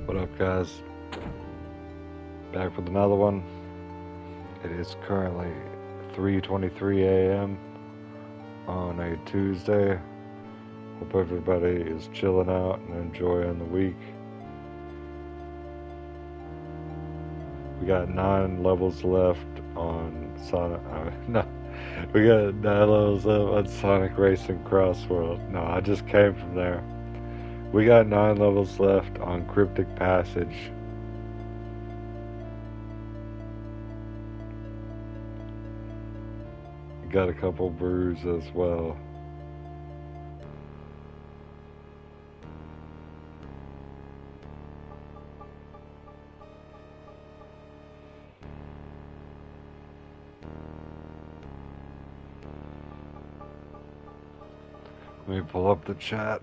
What up, guys? Back with another one. It is currently 3:23 a.m. on a Tuesday. Hope everybody is chilling out and enjoying the week. We got 9 levels left on Sonic. No, we got 9 levels left on Sonic Racing Cross World. No, I just came from there. We got 9 levels left on Cryptic Passage. Got a couple brews as well. Let me pull up the chat.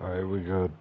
Alright, we good.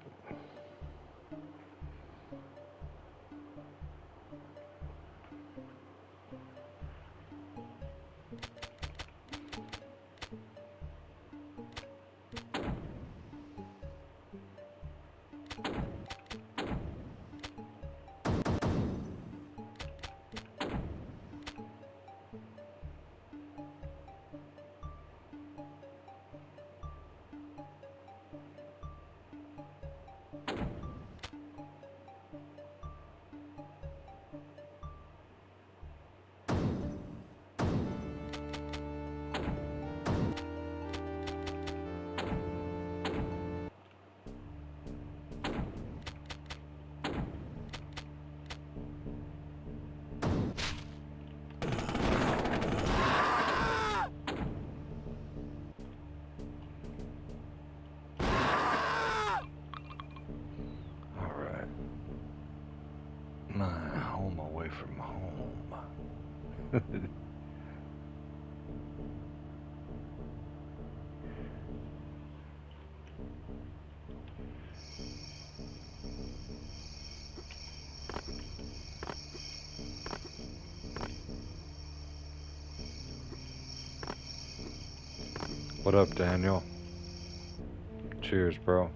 Home away from home. What up, Daniel? Cheers, bro.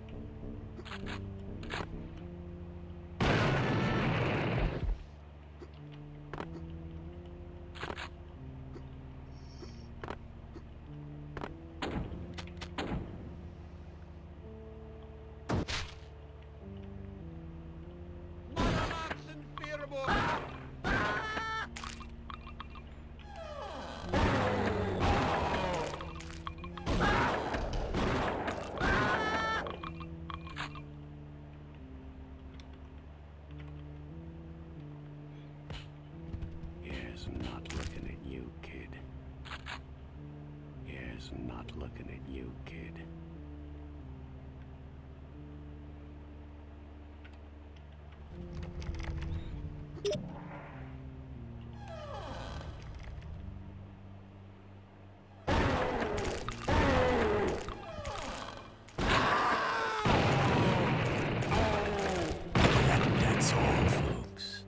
Not looking at you, kid. Yes, not looking at you, kid. That's all, folks.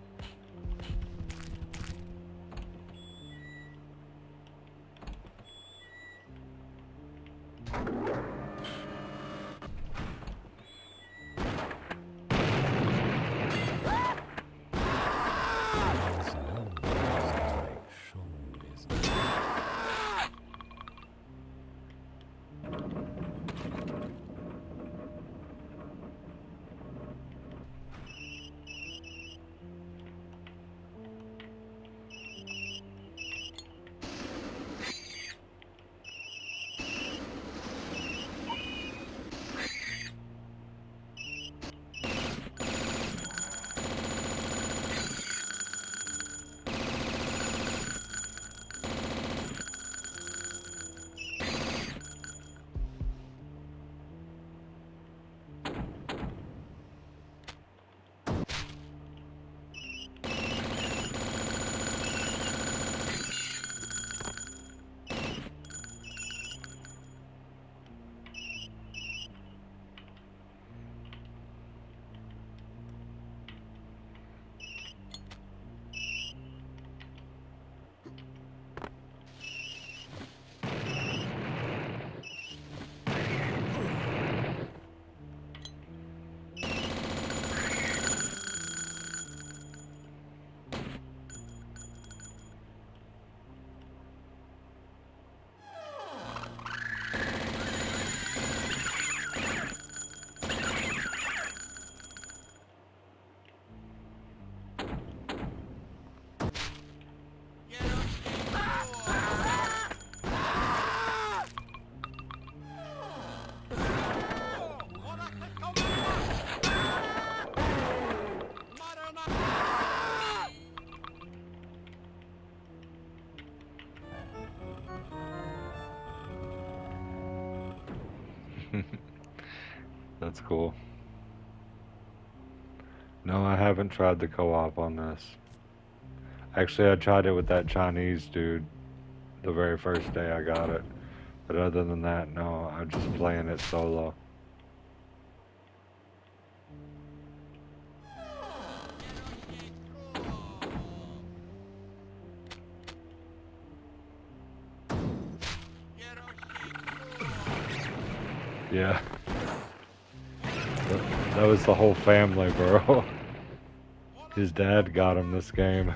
That's cool. No, I haven't tried the co-op on this. Actually, I tried it with that Chinese dude the very first day I got it. But other than that, no, I'm just playing it solo. Yeah, that was the whole family, bro. His dad got him this game.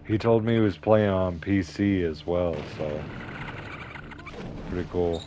He told me he was playing on PC as well, so pretty cool.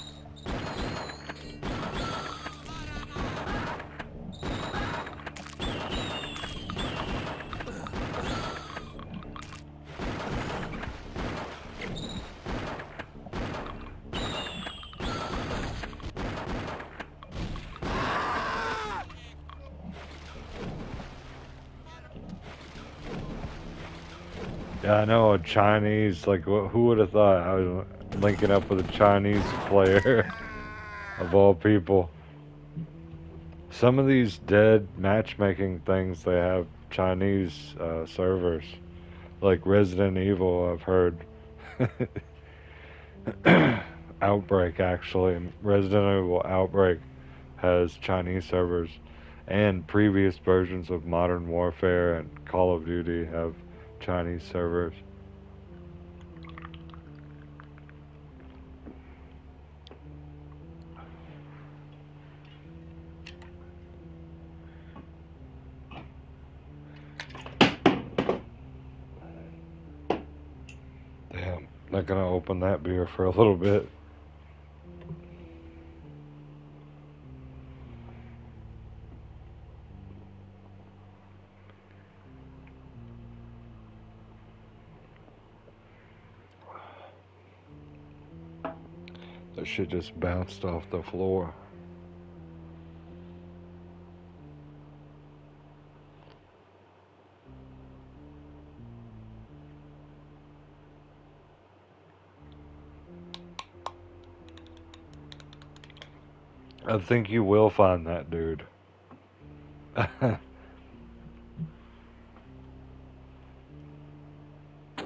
Yeah, I know a Chinese, like, who would have thought I was linking up with a Chinese player of all people? Some of these dead matchmaking things, they have Chinese servers. Like Resident Evil, I've heard. Outbreak, actually. Resident Evil Outbreak has Chinese servers. And previous versions of Modern Warfare and Call of Duty have Chinese servers. Damn, not gonna open that beer for a little bit. That shit just bounced off the floor. I think you will find that dude.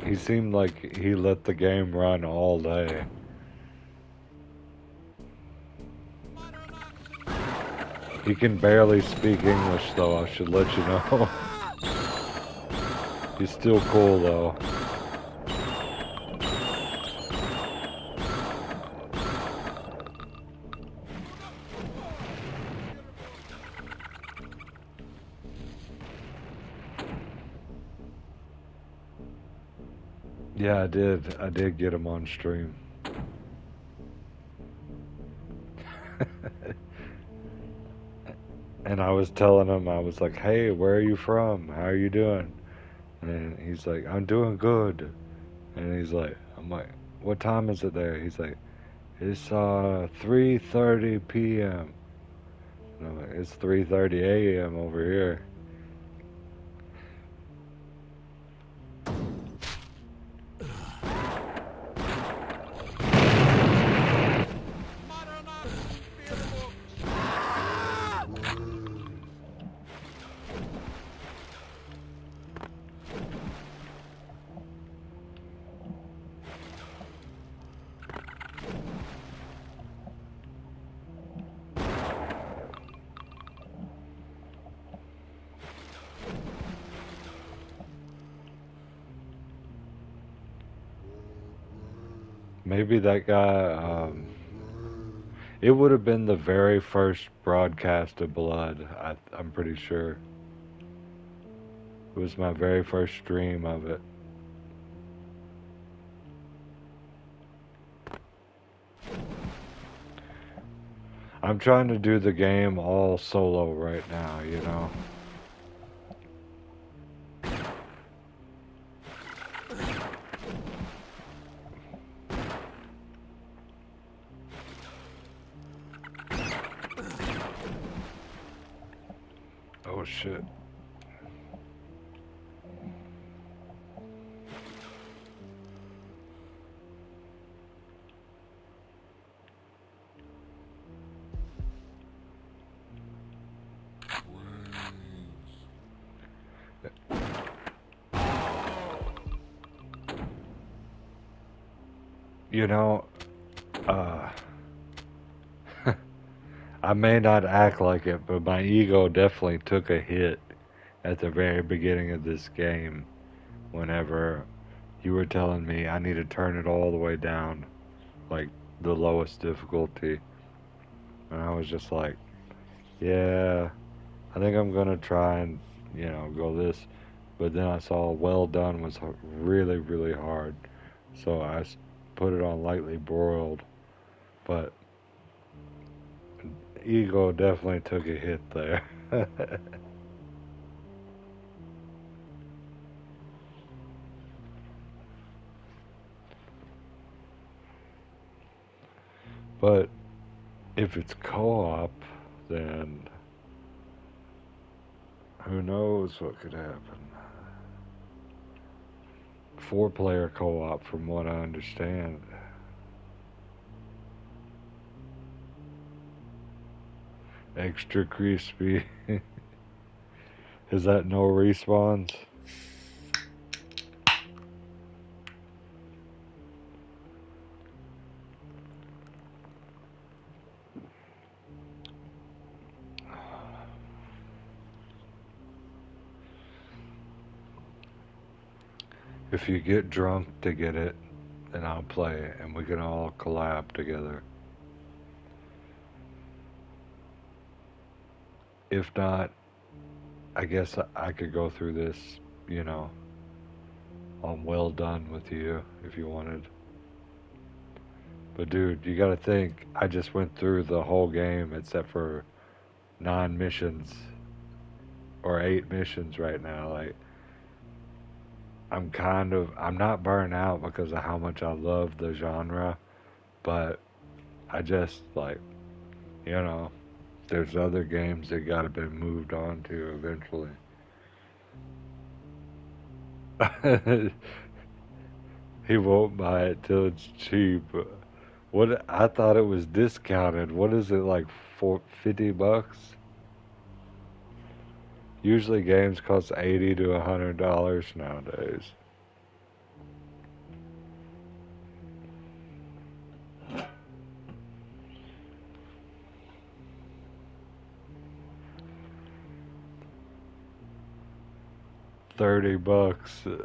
He seemed like he let the game run all day. He can barely speak English, though, I should let you know. He's still cool, though. Yeah, I did. I did get him on stream. And I was telling him, I was like, hey, where are you from? How are you doing? And he's like, I'm doing good. And he's like, I'm like, what time is it there? He's like, it's 3:30 p.m. And I'm like, it's 3:30 a.m. over here. Maybe that guy, it would have been the very first broadcast of Blood, I'm pretty sure. It was my very first stream of it. I'm trying to do the game all solo right now, you know? Oh shit. You know, uh, I may not act like it, but my ego definitely took a hit at the very beginning of this game whenever you were telling me I need to turn it all the way down, like the lowest difficulty. And I was just like, yeah, I think I'm gonna try and, go this. But then I saw well done was really, really hard. So put it on lightly broiled. But ego definitely took a hit there. But if it's co op, then who knows what could happen. Four-player co op, from what I understand. Extra crispy. Is that no respawns? If you get drunk to get it, then I'll play and we can all collab together. If not, I guess I could go through this, you know, on well done with you if you wanted. But dude, you gotta think, I just went through the whole game except for 9 missions or 8 missions right now. Like, I'm not burnt out because of how much I love the genre, but I just, like, you know, there's other games that gotta be moved on to eventually. He won't buy it till it's cheap. What, I thought it was discounted. What is it, like, for $50? Usually games cost $80 to $100 nowadays. $30.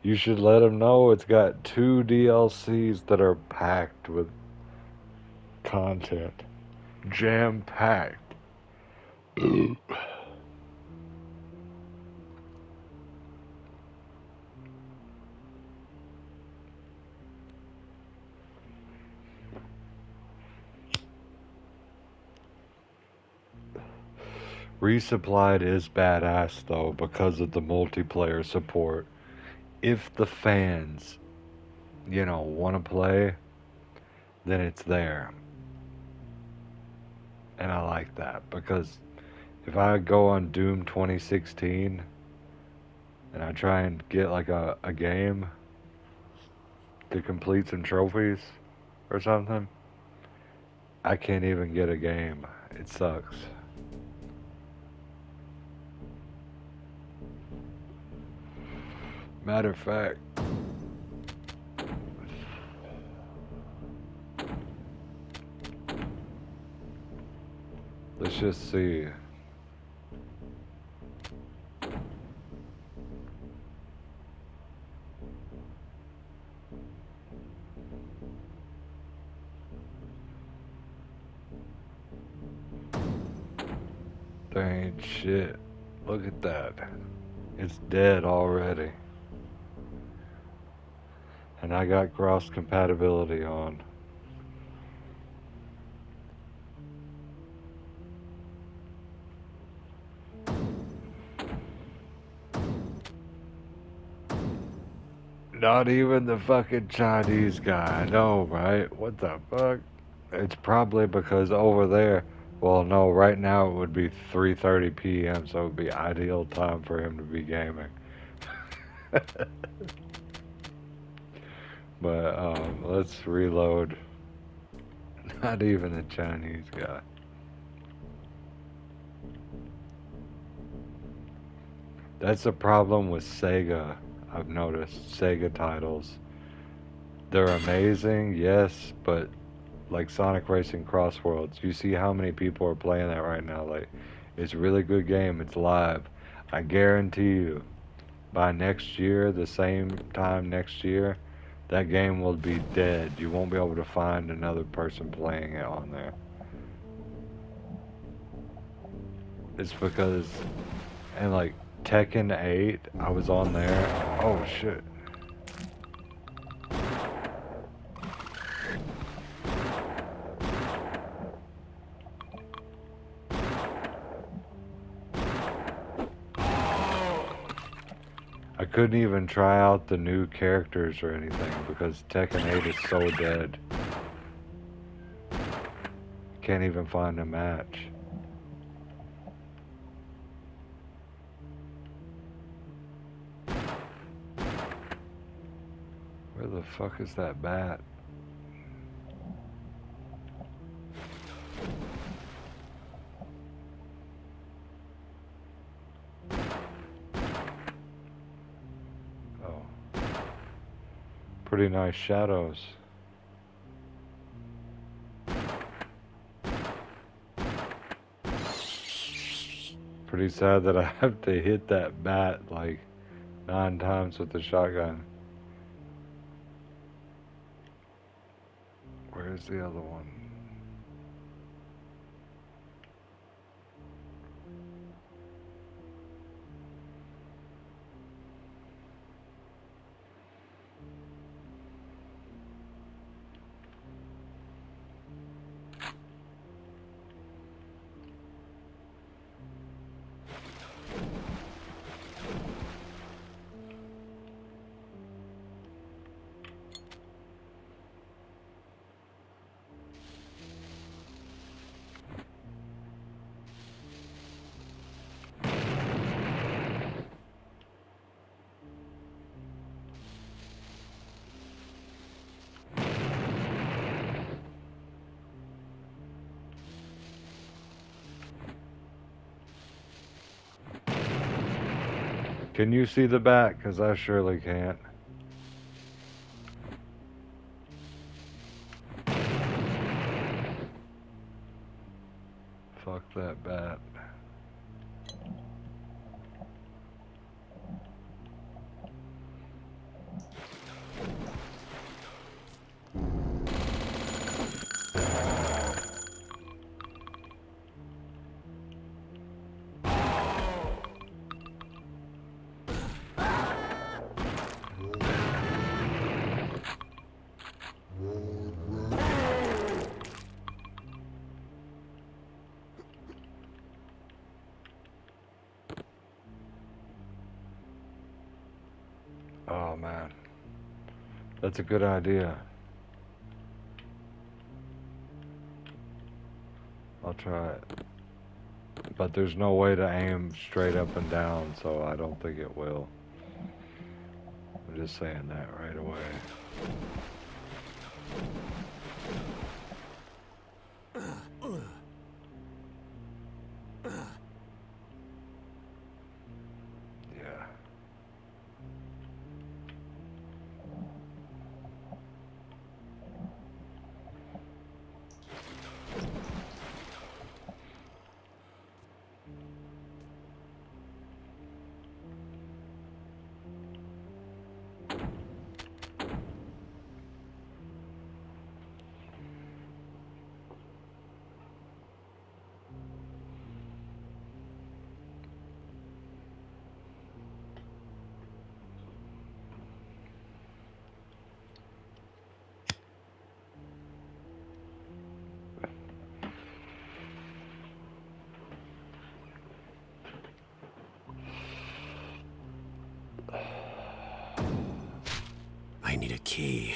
You should let them know it's got 2 DLCs that are packed with content. Jam packed. Resupplied is badass though because of the multiplayer support. If the fans, want to play, then it's there. And I like that because if I go on Doom 2016 and I try and get like a game to complete some trophies or something, I can't even get a game. It sucks. Matter of fact, let's just see. There ain't shit. Look at that. It's dead already. And I got cross compatibility on. Not even the fucking Chinese guy. I know, right? What the fuck? It's probably because over there, well, no, right now it would be 3:30 p.m., so it would be ideal time for him to be gaming. But let's reload. Not even a Chinese guy. That's the problem with Sega. I've noticed Sega titles. They're amazing, yes, but like Sonic Racing Cross Worlds, you see how many people are playing that right now. Like, it's a really good game. It's live. I guarantee you, by next year, the same time next year, that game will be dead. You won't be able to find another person playing it on there. It's because, and like Tekken 8, I was on there. Oh shit. I couldn't even try out the new characters or anything because Tekken 8 is so dead. Can't even find a match. Where the fuck is that bat? Oh. Pretty nice shadows. Pretty sad that I have to hit that bat like 9 times with the shotgun. Where's the other one? Can you see the bat? Because I surely can't. Fuck that bat. Oh man. That's a good idea. I'll try it. But there's no way to aim straight up and down, so I don't think it will. I'm just saying that right away. Yeah. I need a key.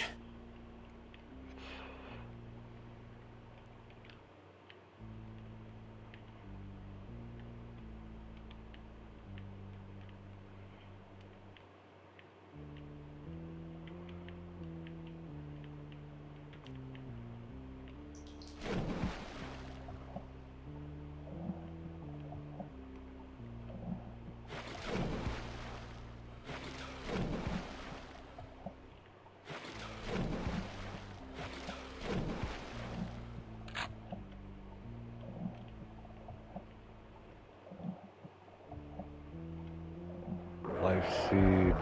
seed.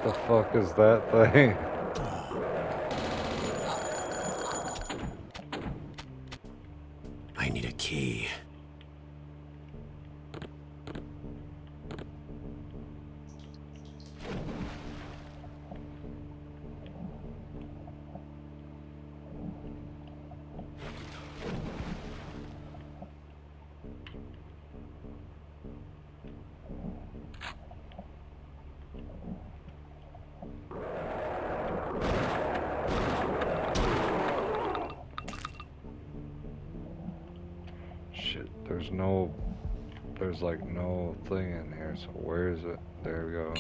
The fuck is that thing? I need a key. Shit, there's like no thing in here, so where is it? There we go.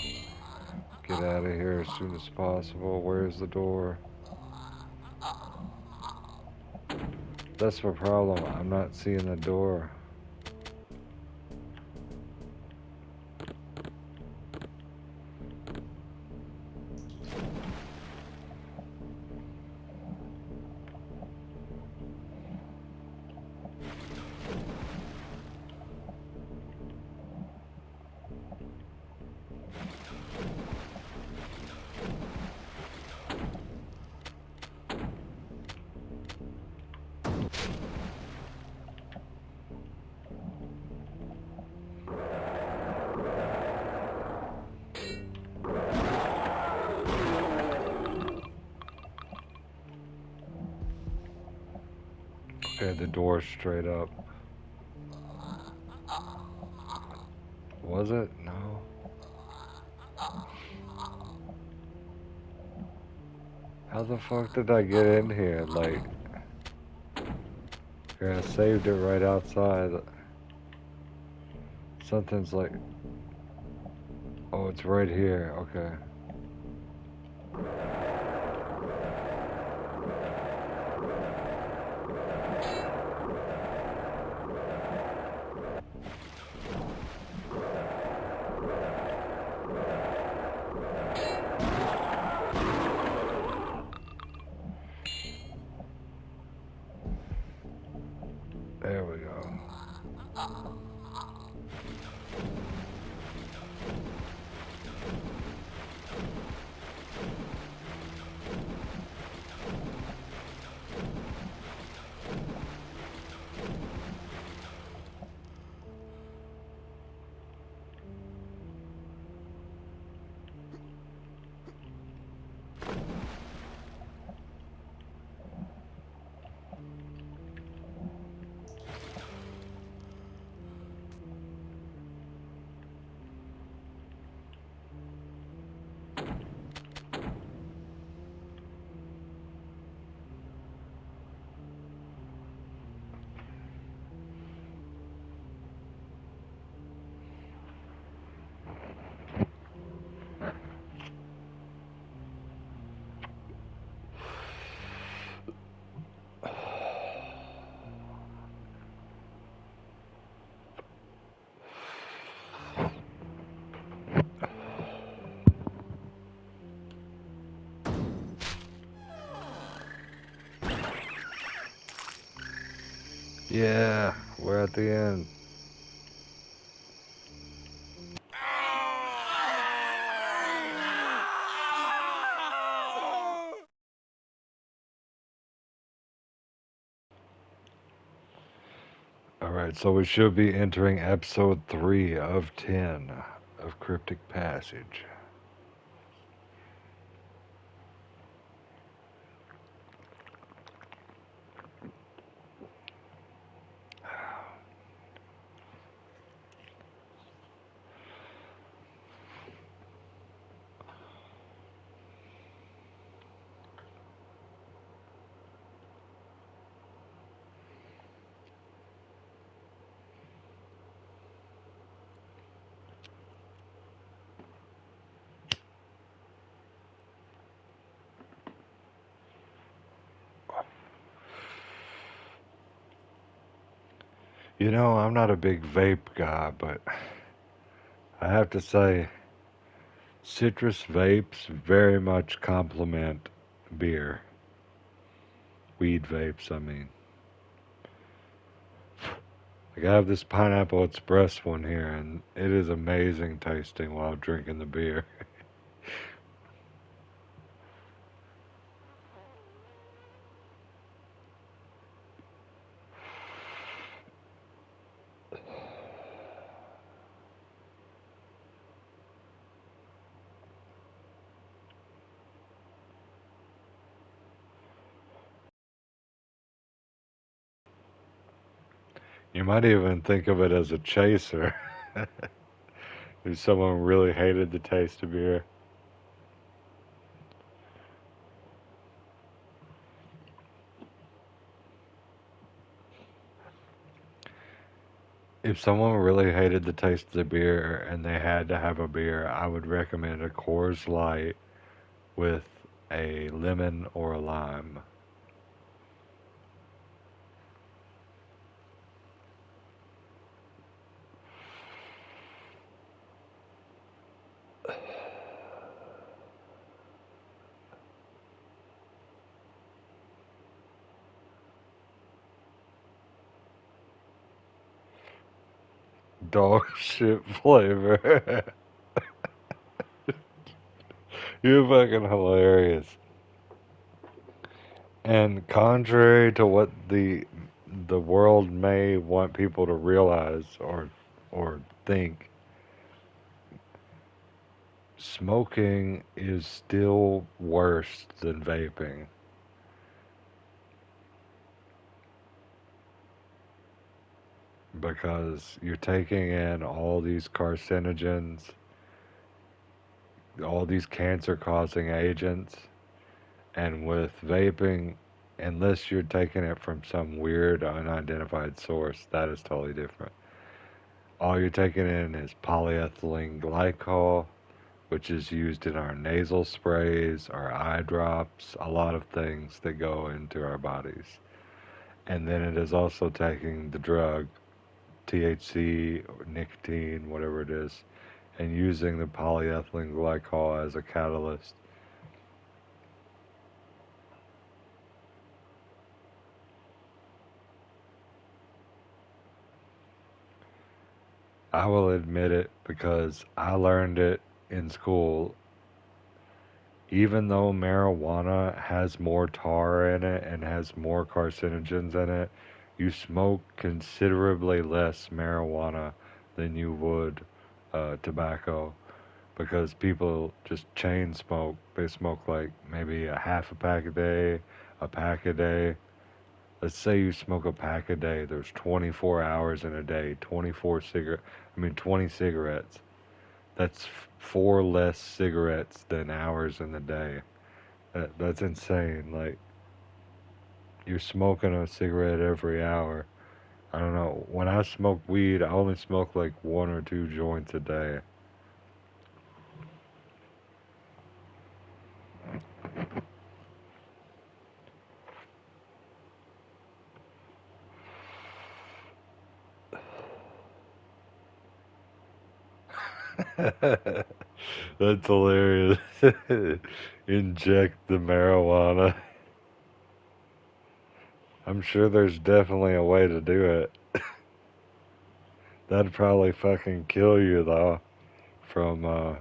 Get out of here as soon as possible. Where's the door? That's my problem. I'm not seeing the door. Okay, the door's straight up. Was it? No. How the fuck did I get in here? Like, yeah, I saved it right outside. Something's like, oh, it's right here. Okay. There we go. Yeah, we're at the end. Alright, so we should be entering episode 3 of 10 of Cryptic Passage. You know, I'm not a big vape guy, but I have to say, Citrus vapes very much complement beer. Weed vapes, I mean. Like I have this Pineapple Express one here, and it is amazing tasting while drinking the beer. You might even think of it as a chaser. If someone really hated the taste of beer. If someone really hated the taste of the beer and they had to have a beer, I would recommend a Coors Light with a lemon or a lime. Dog shit flavor. You're fucking hilarious. And contrary to what the world may want people to realize or think, smoking is still worse than vaping. Because you're taking in all these carcinogens, all these cancer causing agents, and with vaping, unless you're taking it from some weird unidentified source, that is totally different. All you're taking in is polyethylene glycol, which is used in our nasal sprays, our eye drops, a lot of things that go into our bodies. And then it is also taking the drug, THC, or nicotine, whatever it is, and using the polyethylene glycol as a catalyst. I will admit it because I learned it in school. Even though marijuana has more tar in it and has more carcinogens in it, you smoke considerably less marijuana than you would tobacco because people just chain smoke. They smoke like maybe a half a pack a day, a pack a day. Let's say you smoke a pack a day. There's 24 hours in a day, 20 cigarettes. That's four less cigarettes than hours in the day. That's insane. Like, you're smoking a cigarette every hour. I don't know. When I smoke weed, I only smoke like one or two joints a day. That's hilarious. Inject the marijuana. I'm sure there's definitely a way to do it. That'd probably fucking kill you though from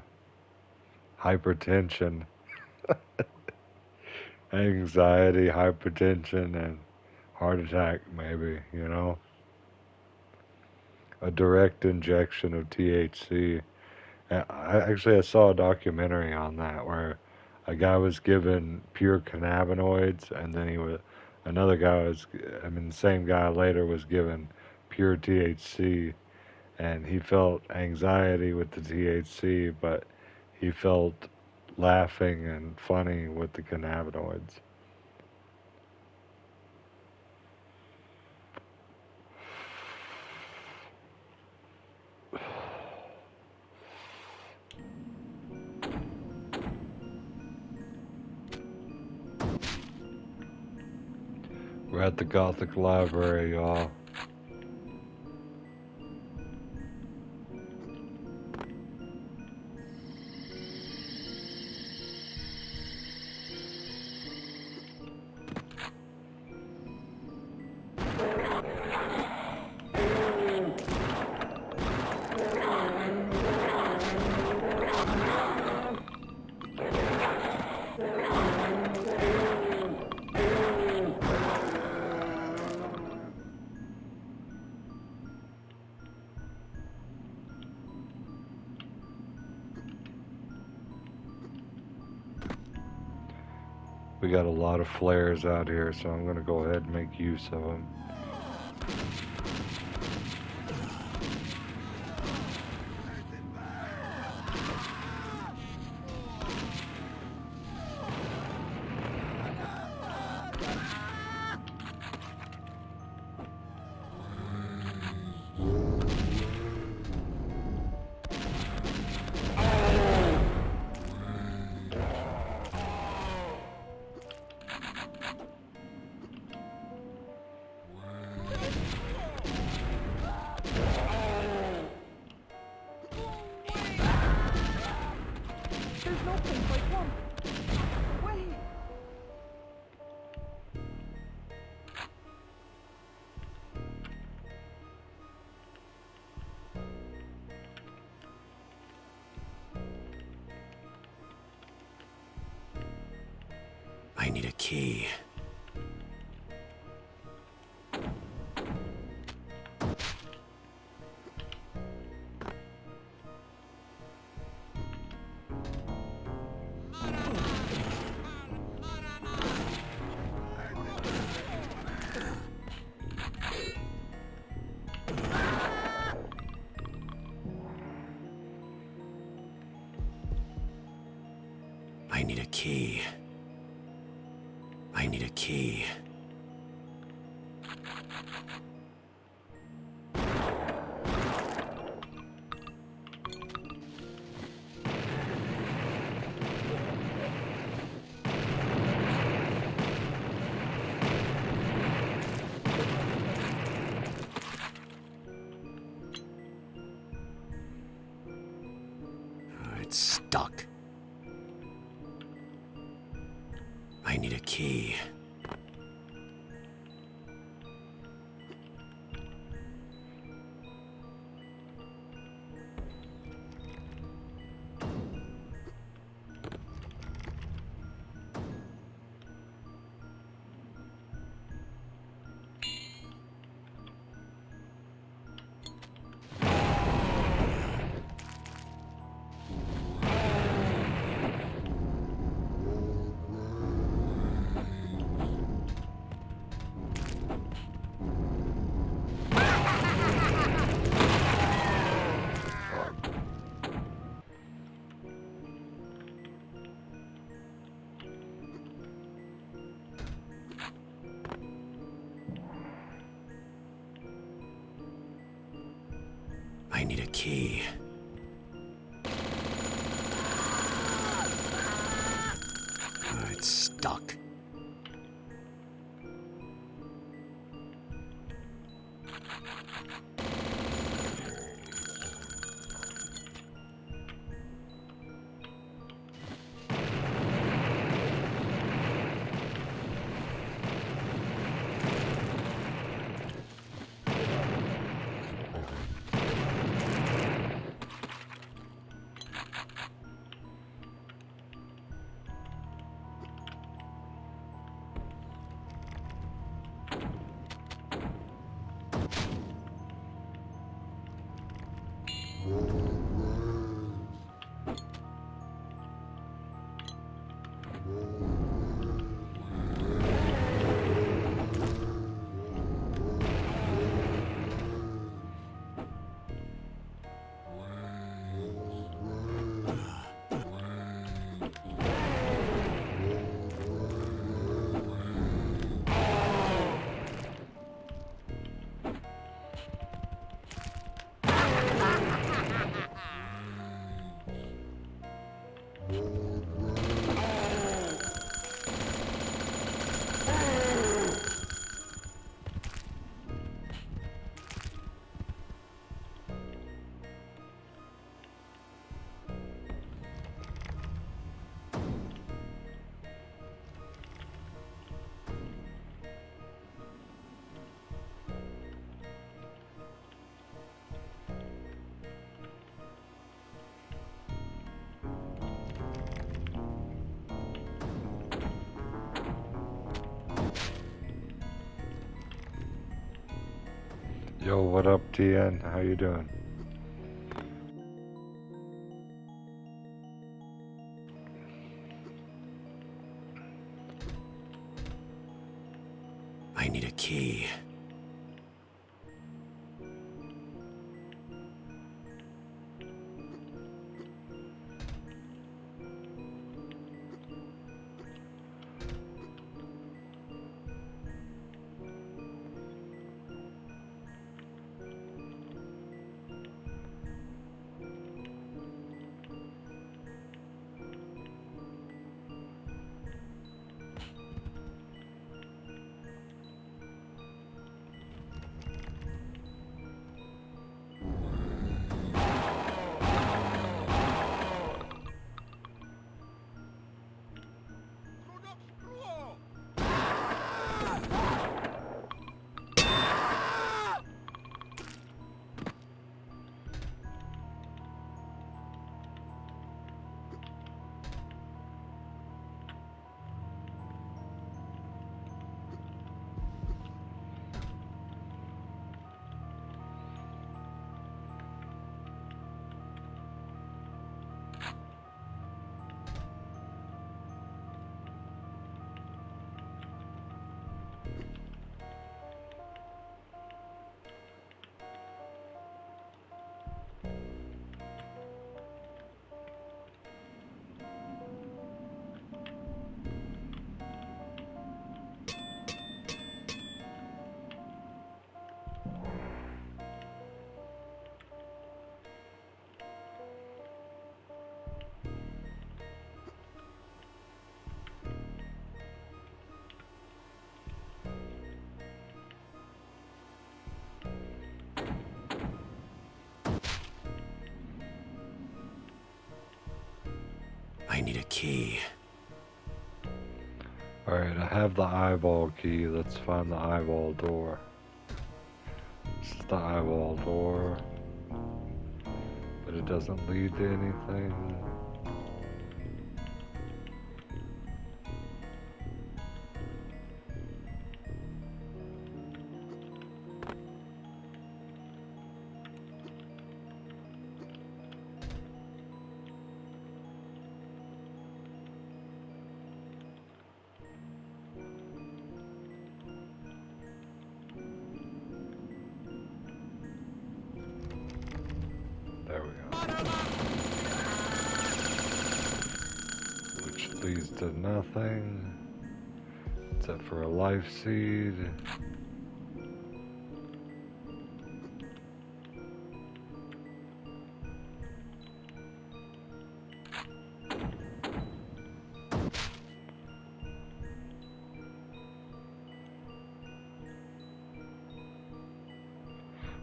hypertension, anxiety, hypertension, and heart attack, maybe, you know? A direct injection of THC. I saw a documentary on that where a guy was given pure cannabinoids, and then another guy was, I mean, the same guy later was given pure THC, and he felt anxiety with the THC, but he felt laughing and funny with the cannabinoids. We're at the Gothic Library, y'all. We got a lot of flares out here, so I'm gonna go ahead and make use of them. There's no place like home. Wait. I need a key. I need a key. I need a key. It's stuck. I need a key. I need a key. It's stuck. Yo, what up, TN? How you doing? I need a key. Alright, I have the eyeball key. Let's find the eyeball door. This is the eyeball door. But it doesn't lead to anything. There we go. Which leads to nothing. Except for a life seed.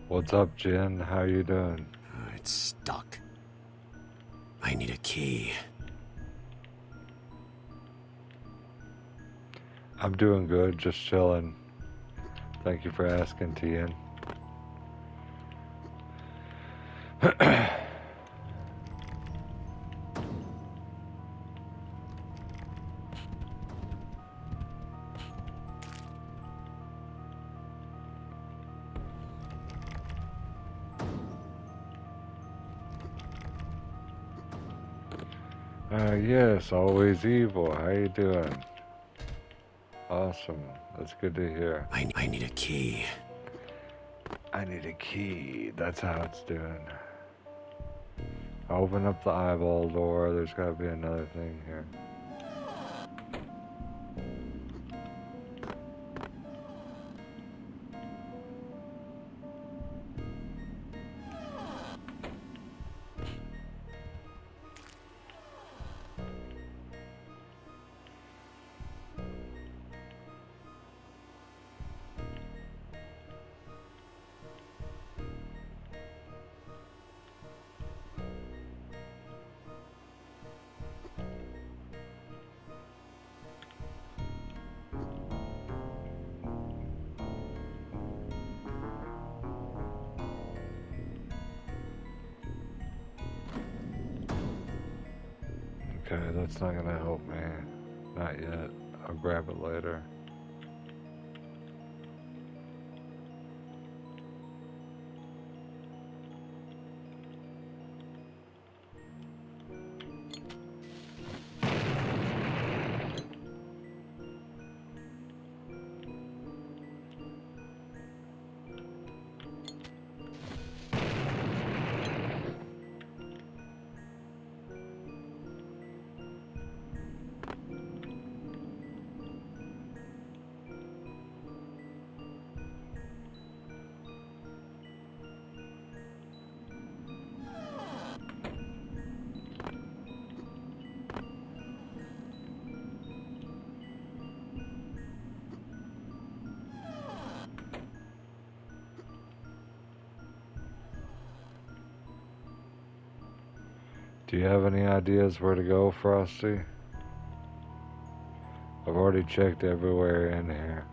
What's up, Jen? How you doing? It's stuck. I need a key. I'm doing good, just chilling. Thank you for asking, Tien. Yes, always evil. How you doing? Awesome. That's good to hear. I need a key. I need a key. That's how it's doing. I open up the eyeball door. There's gotta be another thing here. Okay, that's not gonna help me. Not yet. I'll grab it later. Do you have any ideas where to go, Frosty? I've already checked everywhere in here.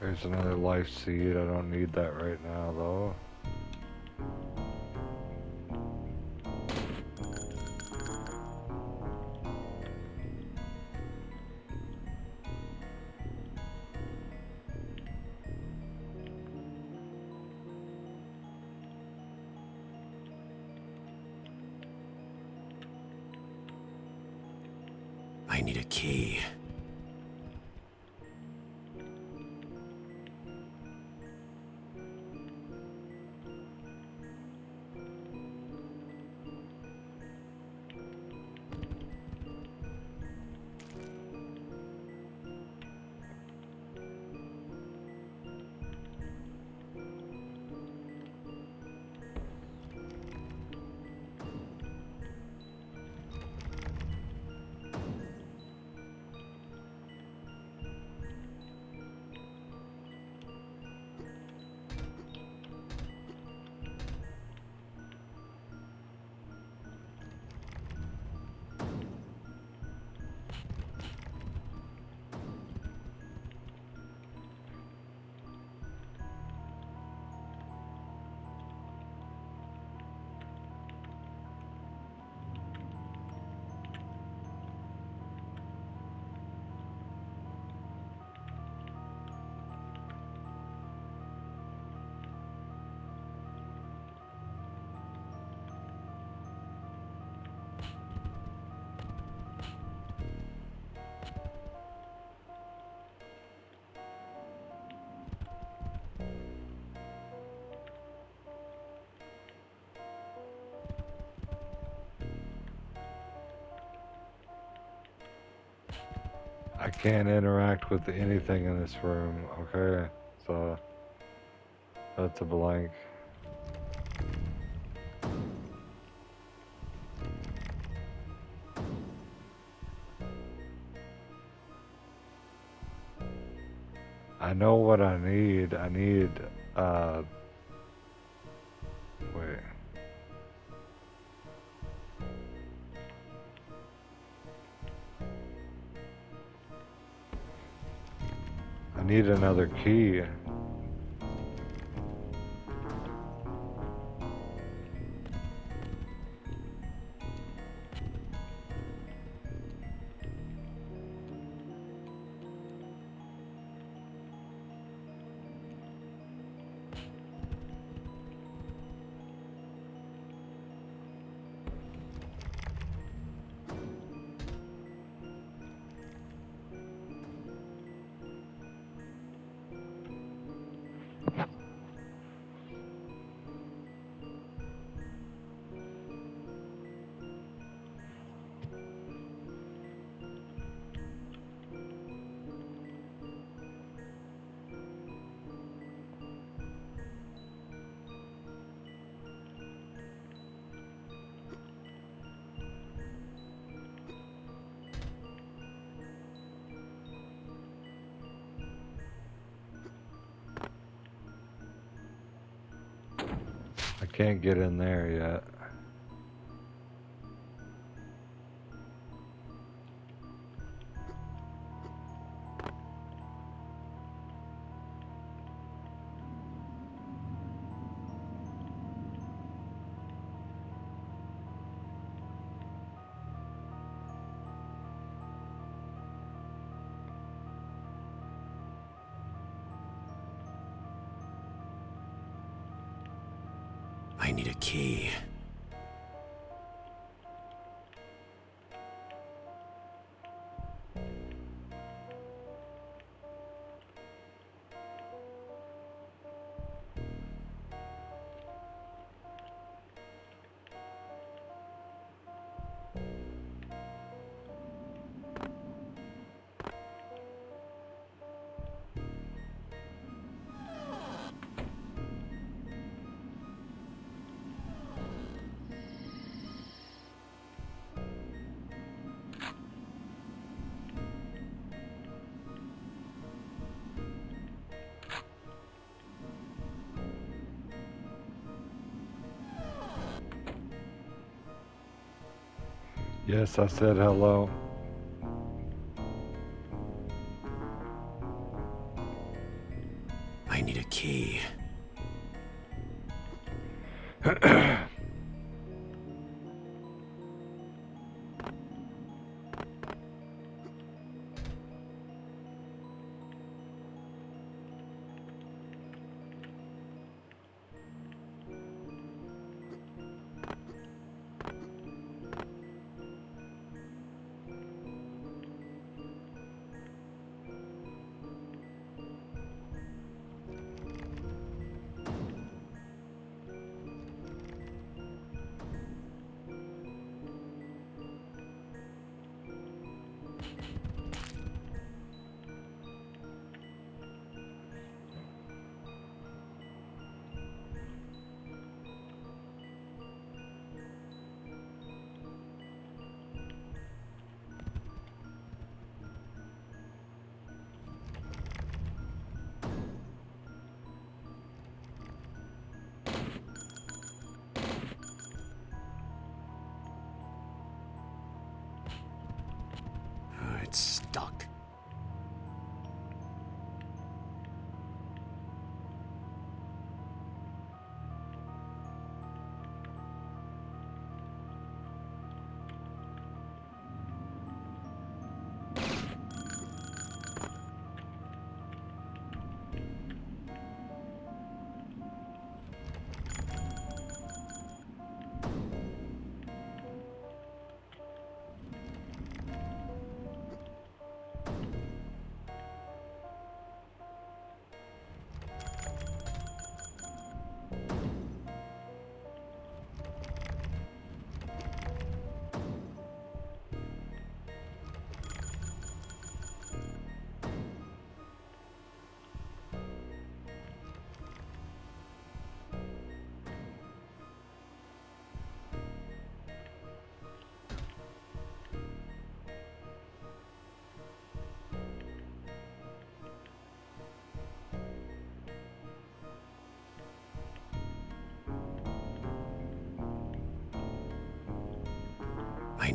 There's another life seed. I don't need that right now, though. I need a key. I can't interact with anything in this room, okay? So, that's a blank. I know what I need. I need, wait. I need another key. I can't get in there yet. I need a key. Yes, I said hello. I need a key.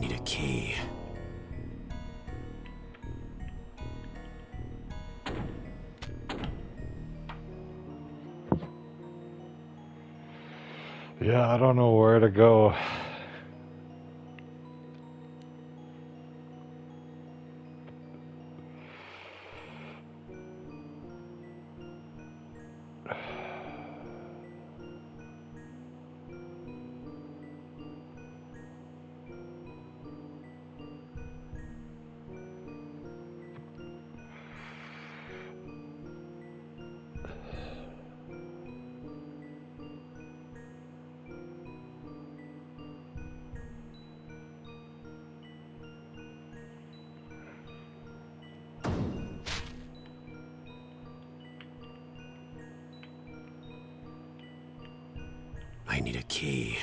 need a key. Yeah, I don't know where to go. I need a key.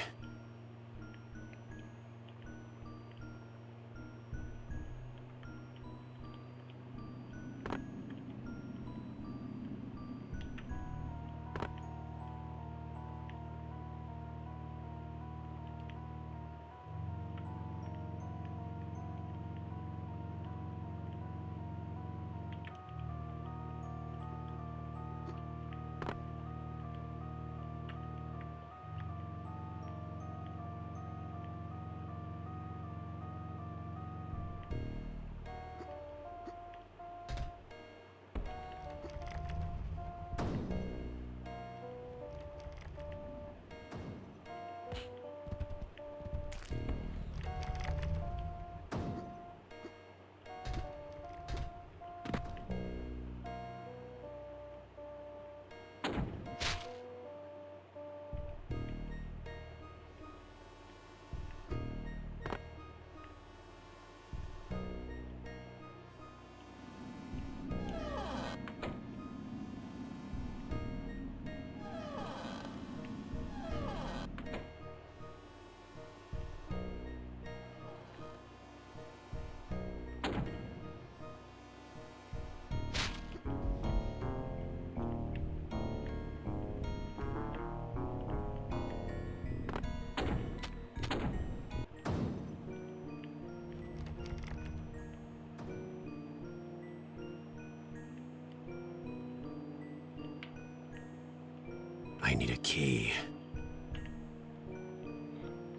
I need a key.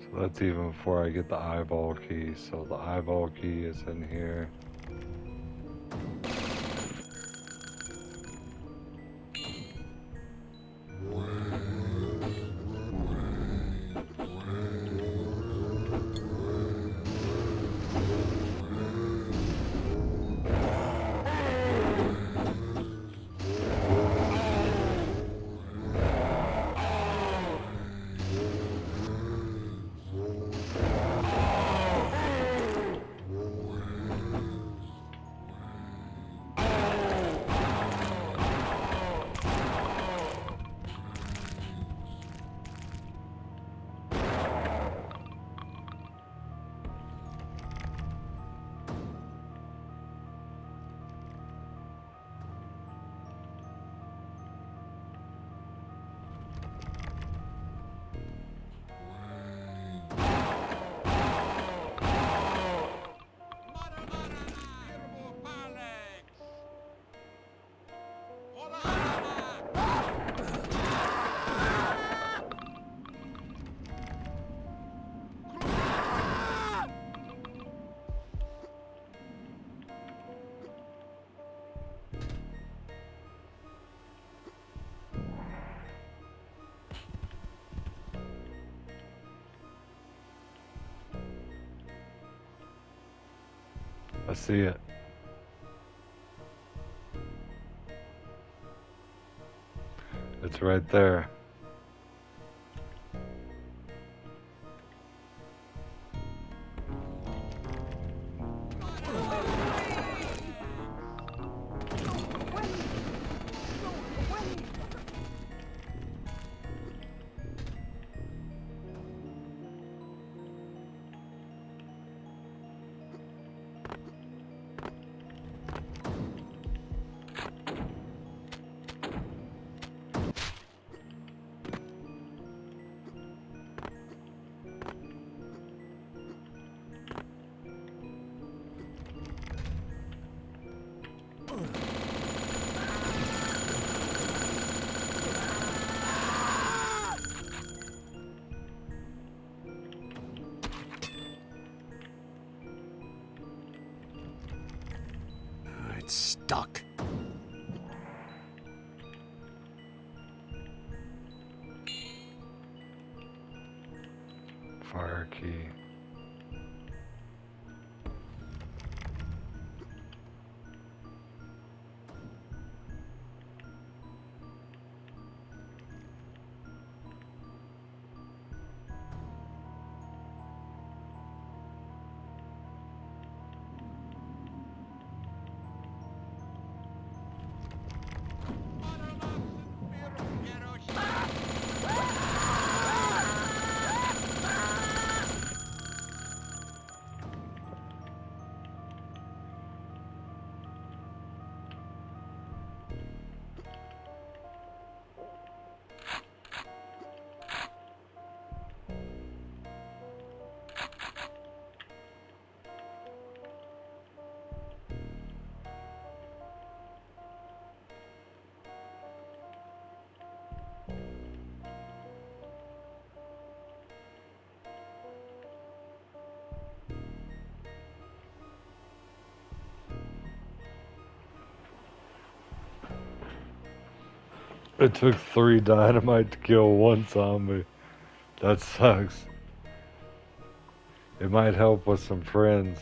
So that's even before I get the eyeball key. So the eyeball key is in here. I see it. It's right there. stuck. Fire key. It took 3 dynamite to kill 1 zombie. That sucks. It might help with some friends.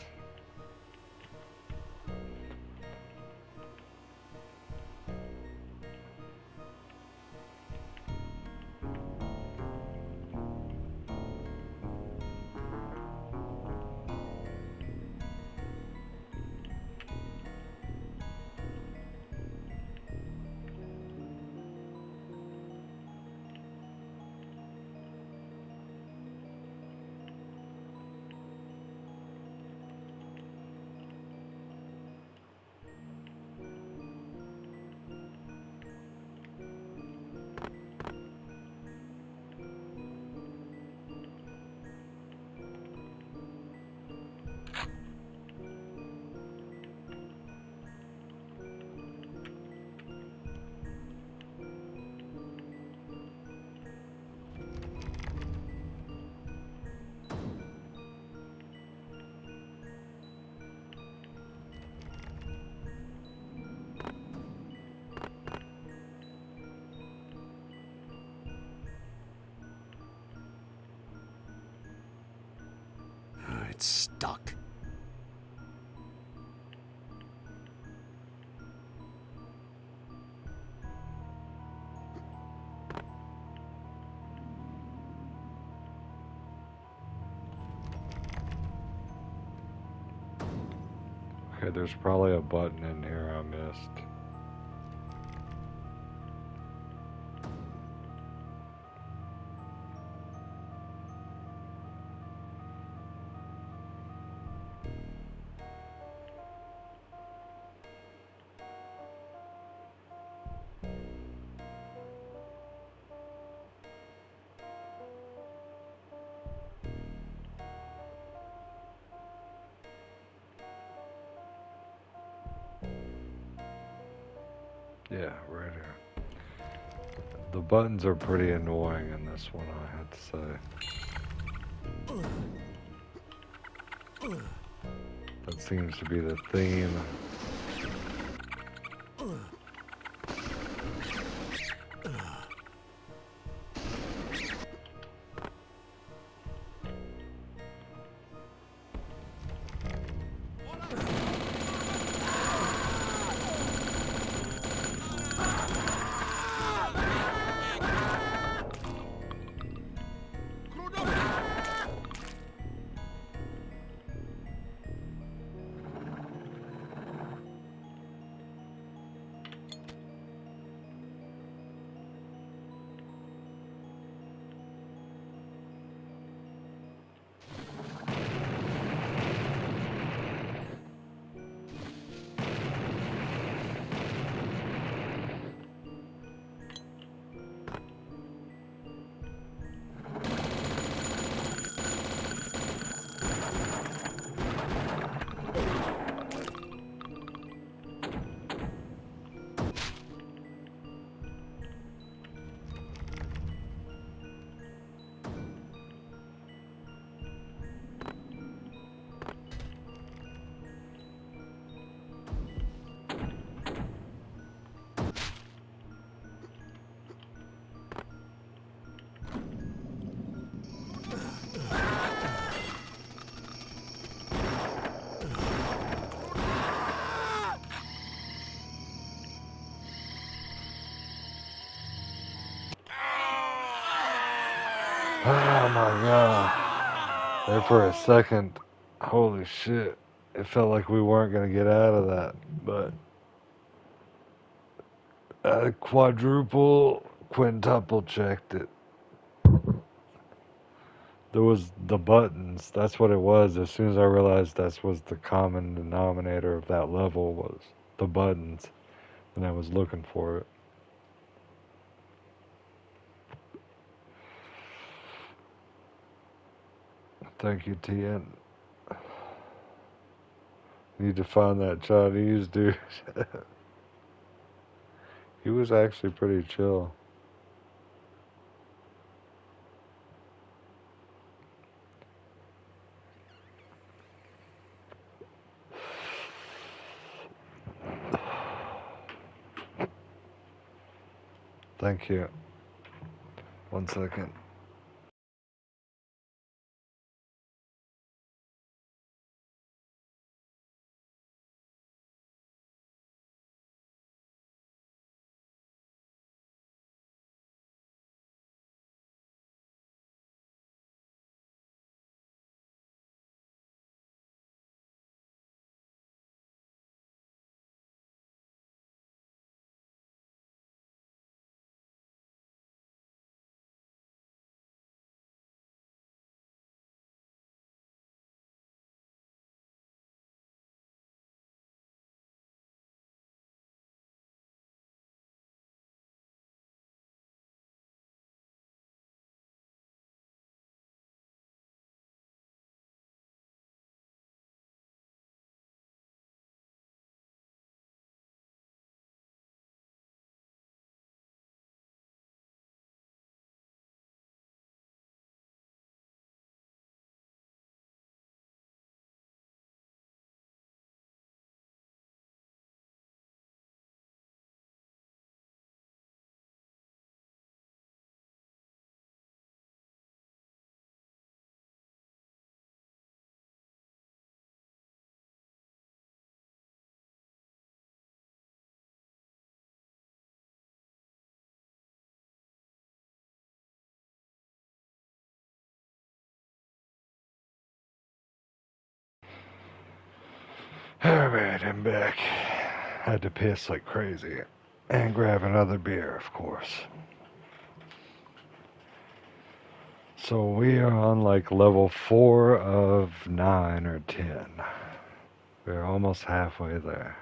It's stuck. Okay, there's probably a button in here I missed. Yeah, right here. The buttons are pretty annoying in this one, I have to say. That seems to be the theme. Oh my god. There for a second, holy shit. It felt like we weren't gonna get out of that, but I quintuple checked it. There was the buttons. That's what it was. As soon as I realized that was the common denominator of that level was the buttons, and I was looking for it. Thank you, TN. Need to find that Chinese dude. He was actually pretty chill. Thank you. 1 second. Alright, I'm back. Had to piss like crazy. And grab another beer, of course. So we are on like level 4 of 9 or 10. We're almost halfway there.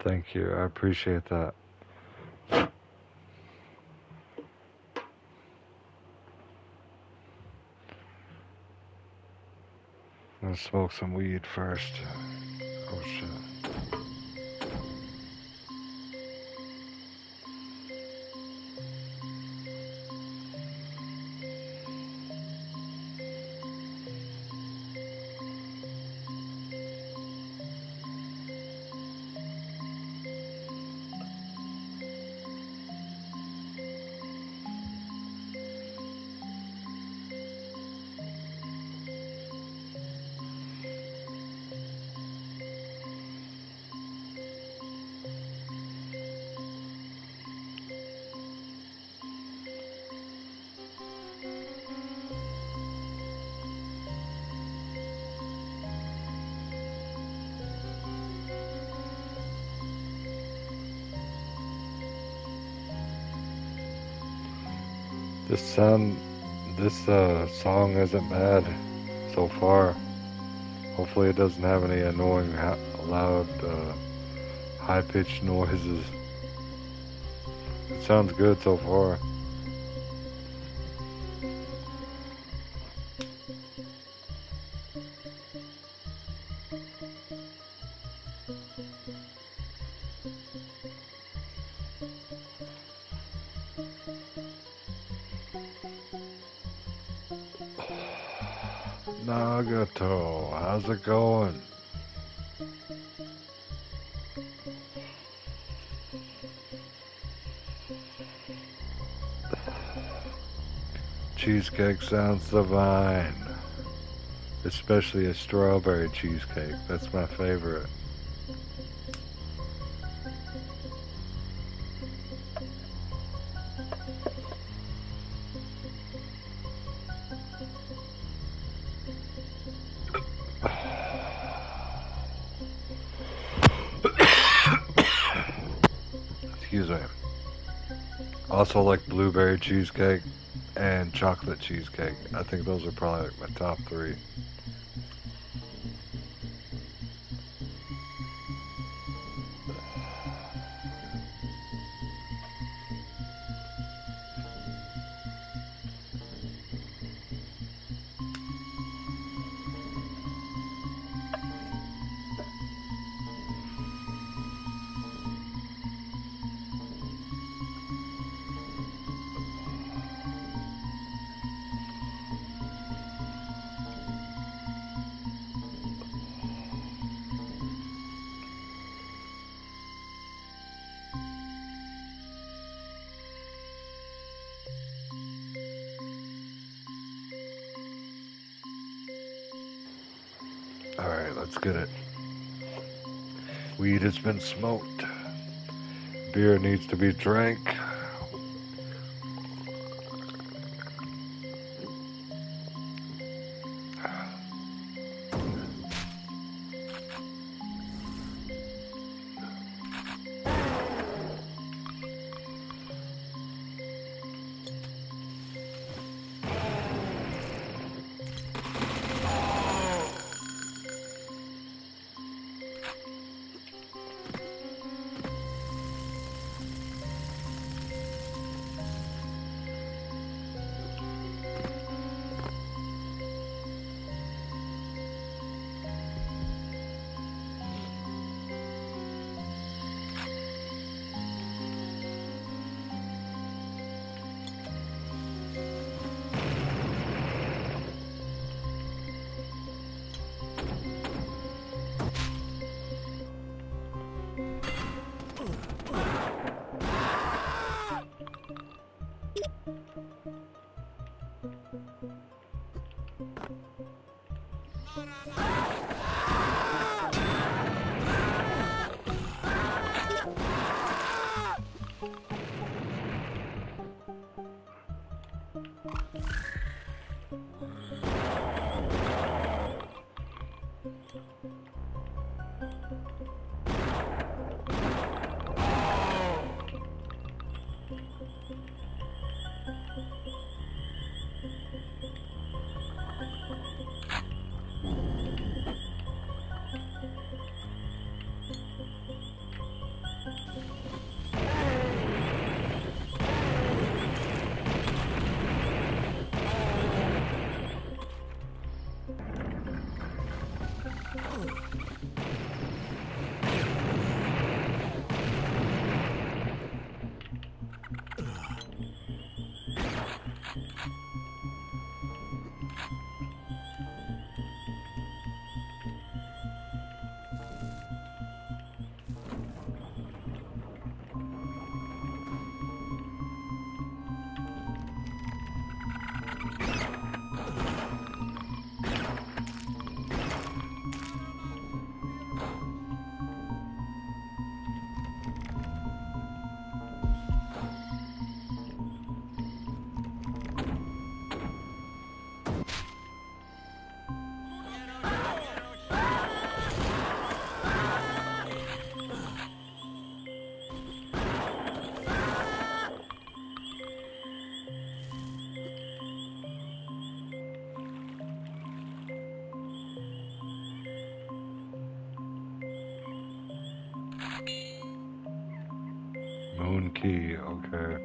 Thank you. I appreciate that. I'm gonna smoke some weed first. Oh shit. This song isn't bad so far. Hopefully it doesn't have any annoying, loud, high-pitched noises. It sounds good so far. Nagato, how's it going? Cheesecake sounds divine. Especially a strawberry cheesecake. That's my favorite. Excuse me. Also like blueberry cheesecake and chocolate cheesecake. I think those are probably like my top three. Alright, let's get it. Weed has been smoked. Beer needs to be drank. Moon key, okay.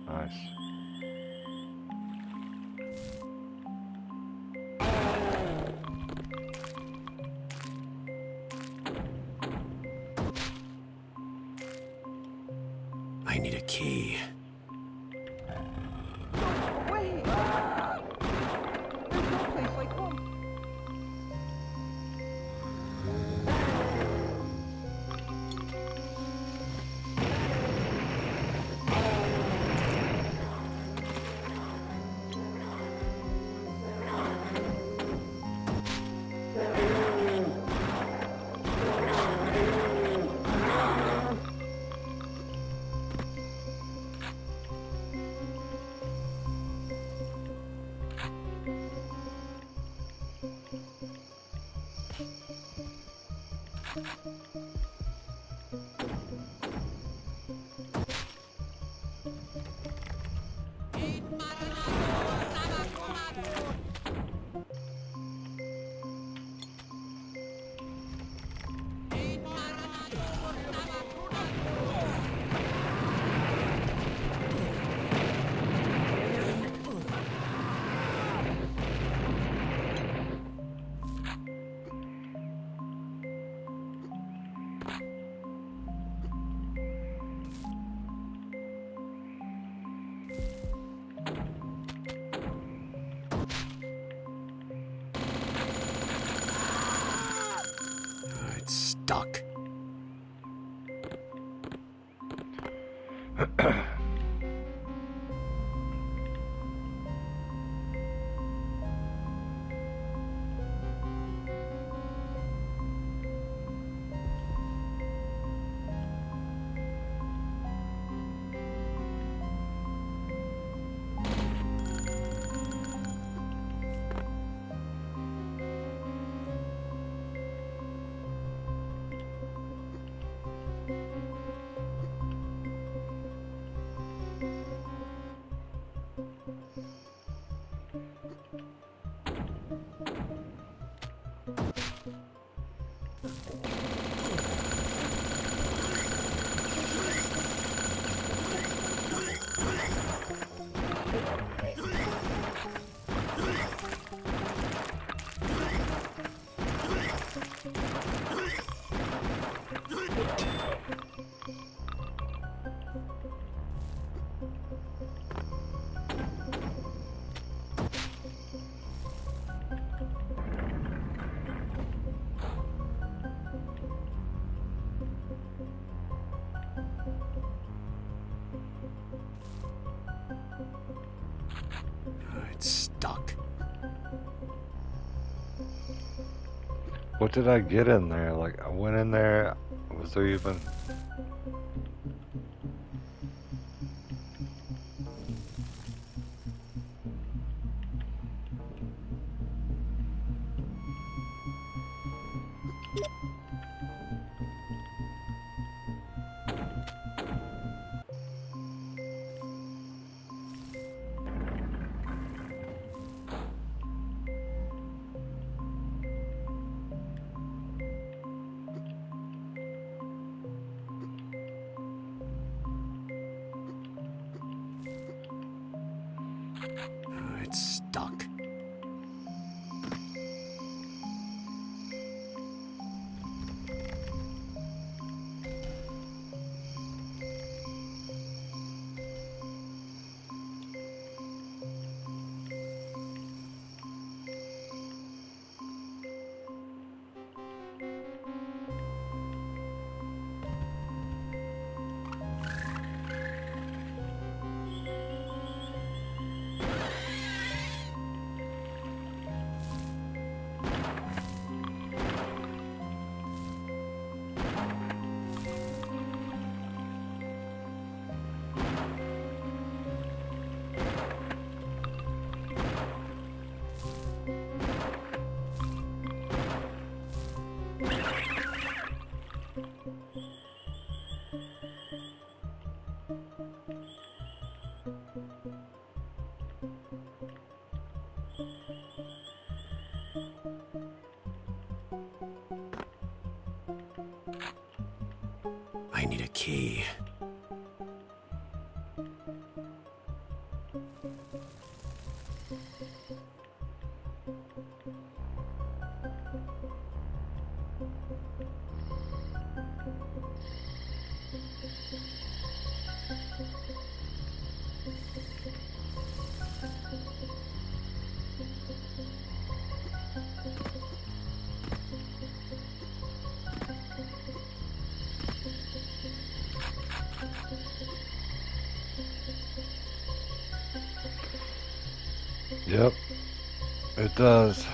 Nice. I need a key. Away! There's no place like home. It's stuck. It's stuck. What did I get in there? Like, I went in there, was there even... It's stuck. I need a key. Yep, it does.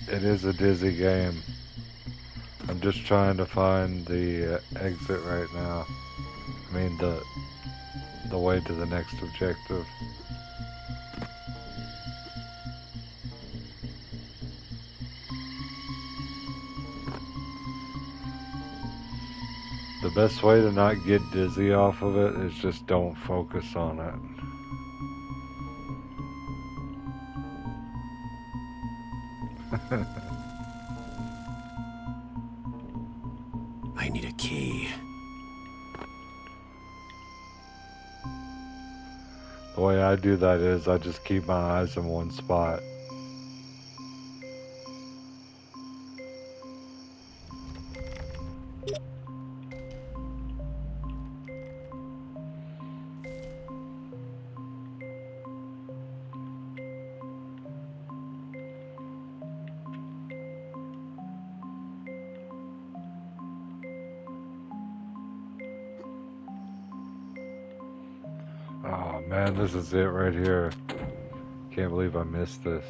It is a dizzy game. I'm just trying to find the exit right now. I mean the way to the next objective. The best way to not get dizzy off of it is just don't focus on it. I need a key. The way I do that is I just keep my eyes in one spot. Oh man, this is it right here. Can't believe I missed this.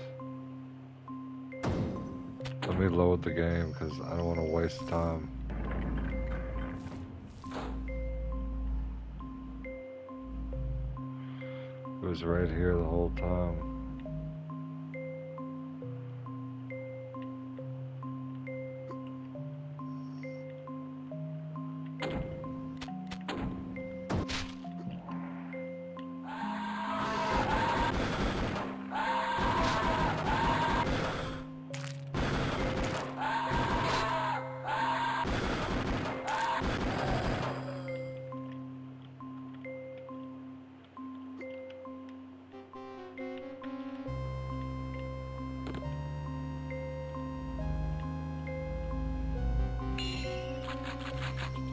Let me load the game because I don't want to waste time. It was right here the whole time.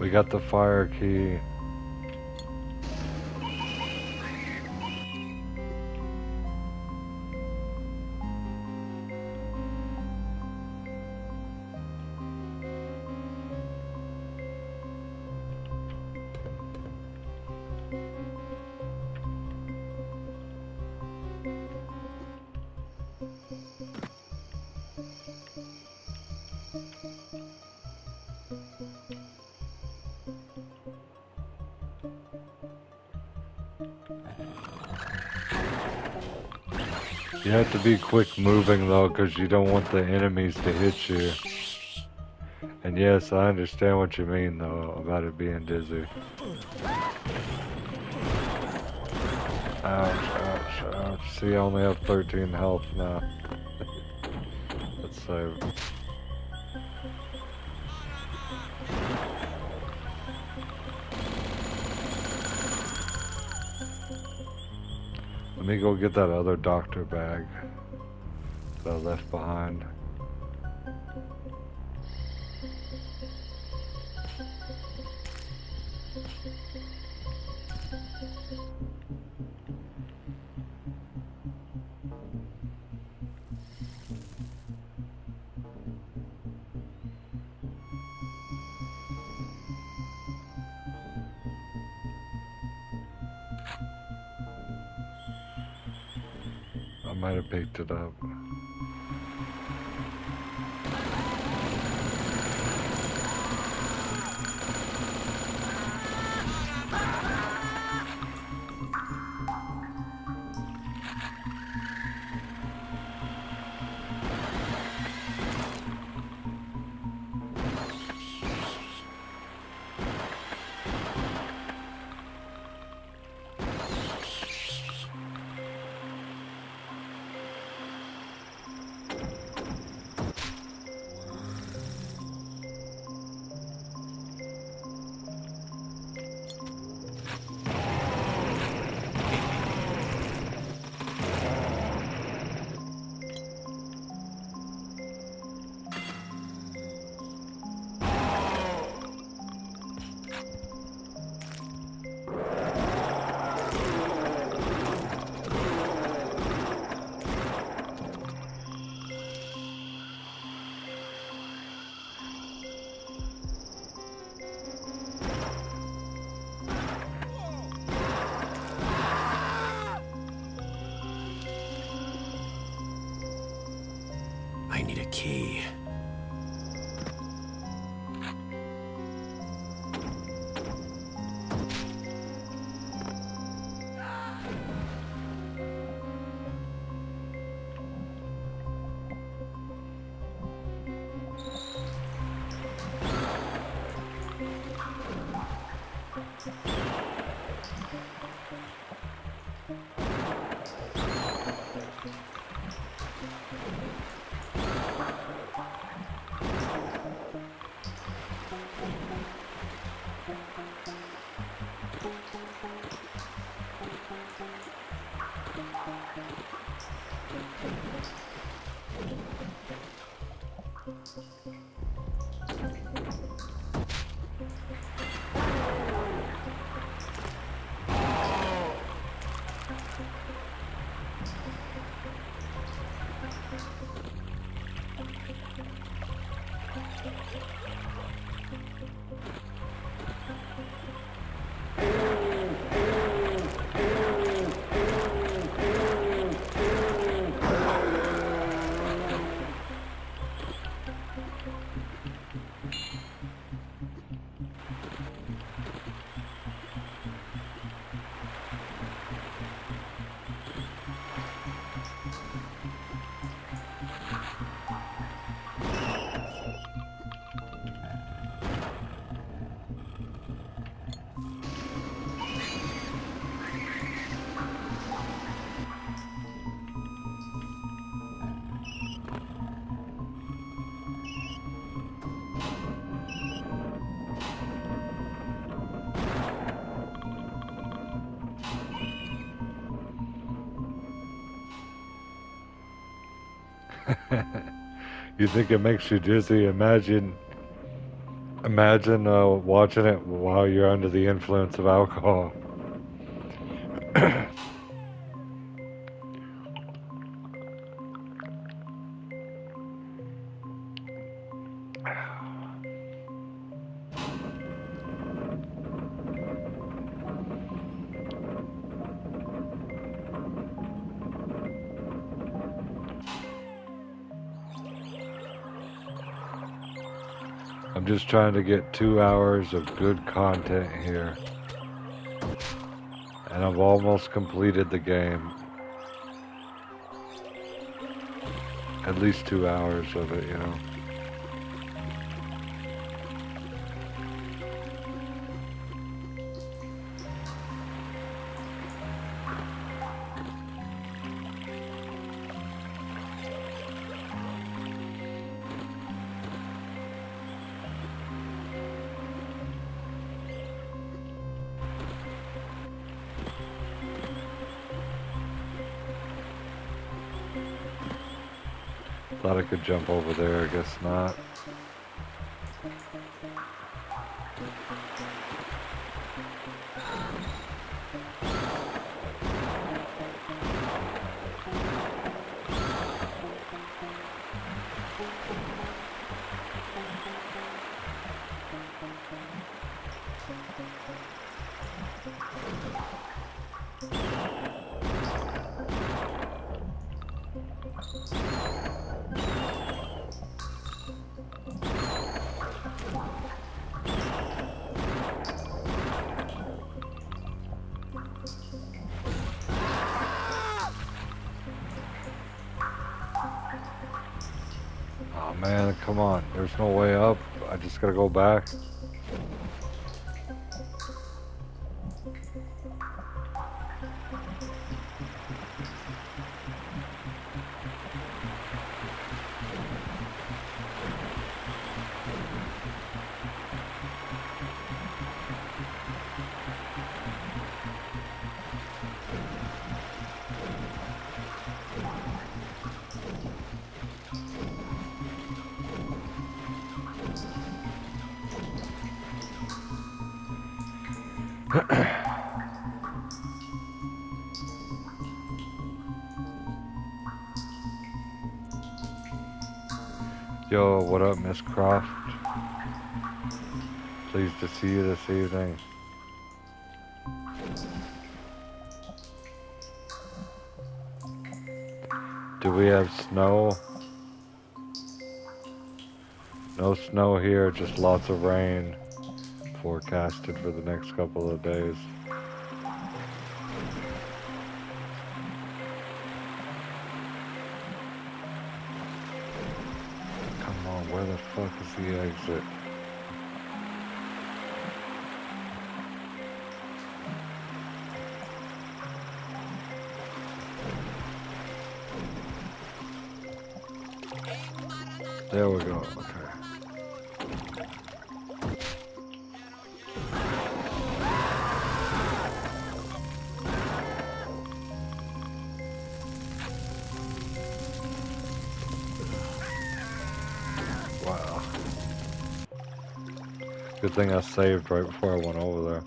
We got the fire key. You have to be quick moving though, because you don't want the enemies to hit you. And yes, I understand what you mean though, about it being dizzy. Ouch, ouch, ouch. See, I only have 13 health now. Let's save. Let me go get that other doctor bag that I left behind. I might have picked it up. I need a key. You think it makes you dizzy? Imagine watching it while you're under the influence of alcohol. I'm just trying to get 2 hours of good content here. And I've almost completed the game. At least 2 hours of it, you know. Thought I could jump over there, I guess not. Oh man, come on. There's no way up. I just gotta go back. Yo, what up, Miss Croft? Pleased to see you this evening. Do we have snow? No snow here, just lots of rain forecasted for the next couple of days. Come on, where the fuck is the exit? There we go, okay. Wow. Good thing I saved right before I went over there.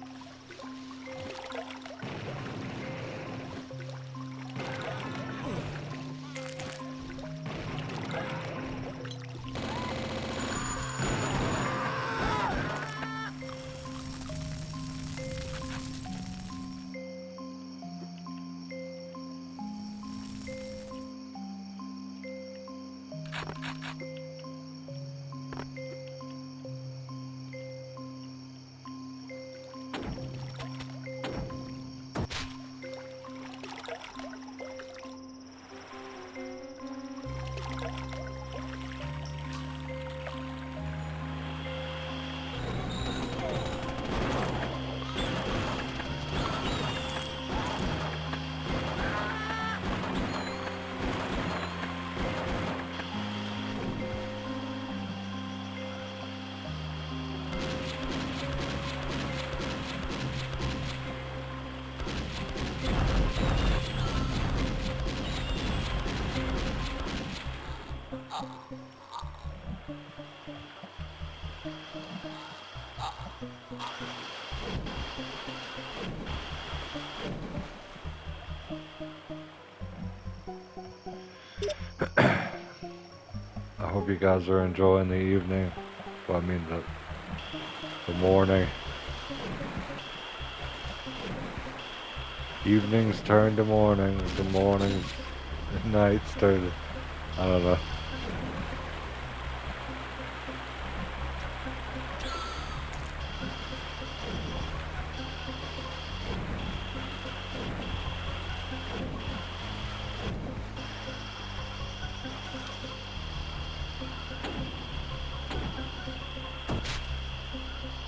hope you guys are enjoying the evening. Well, I mean the morning. Evenings turn to mornings, the mornings, nights turn to, I don't know.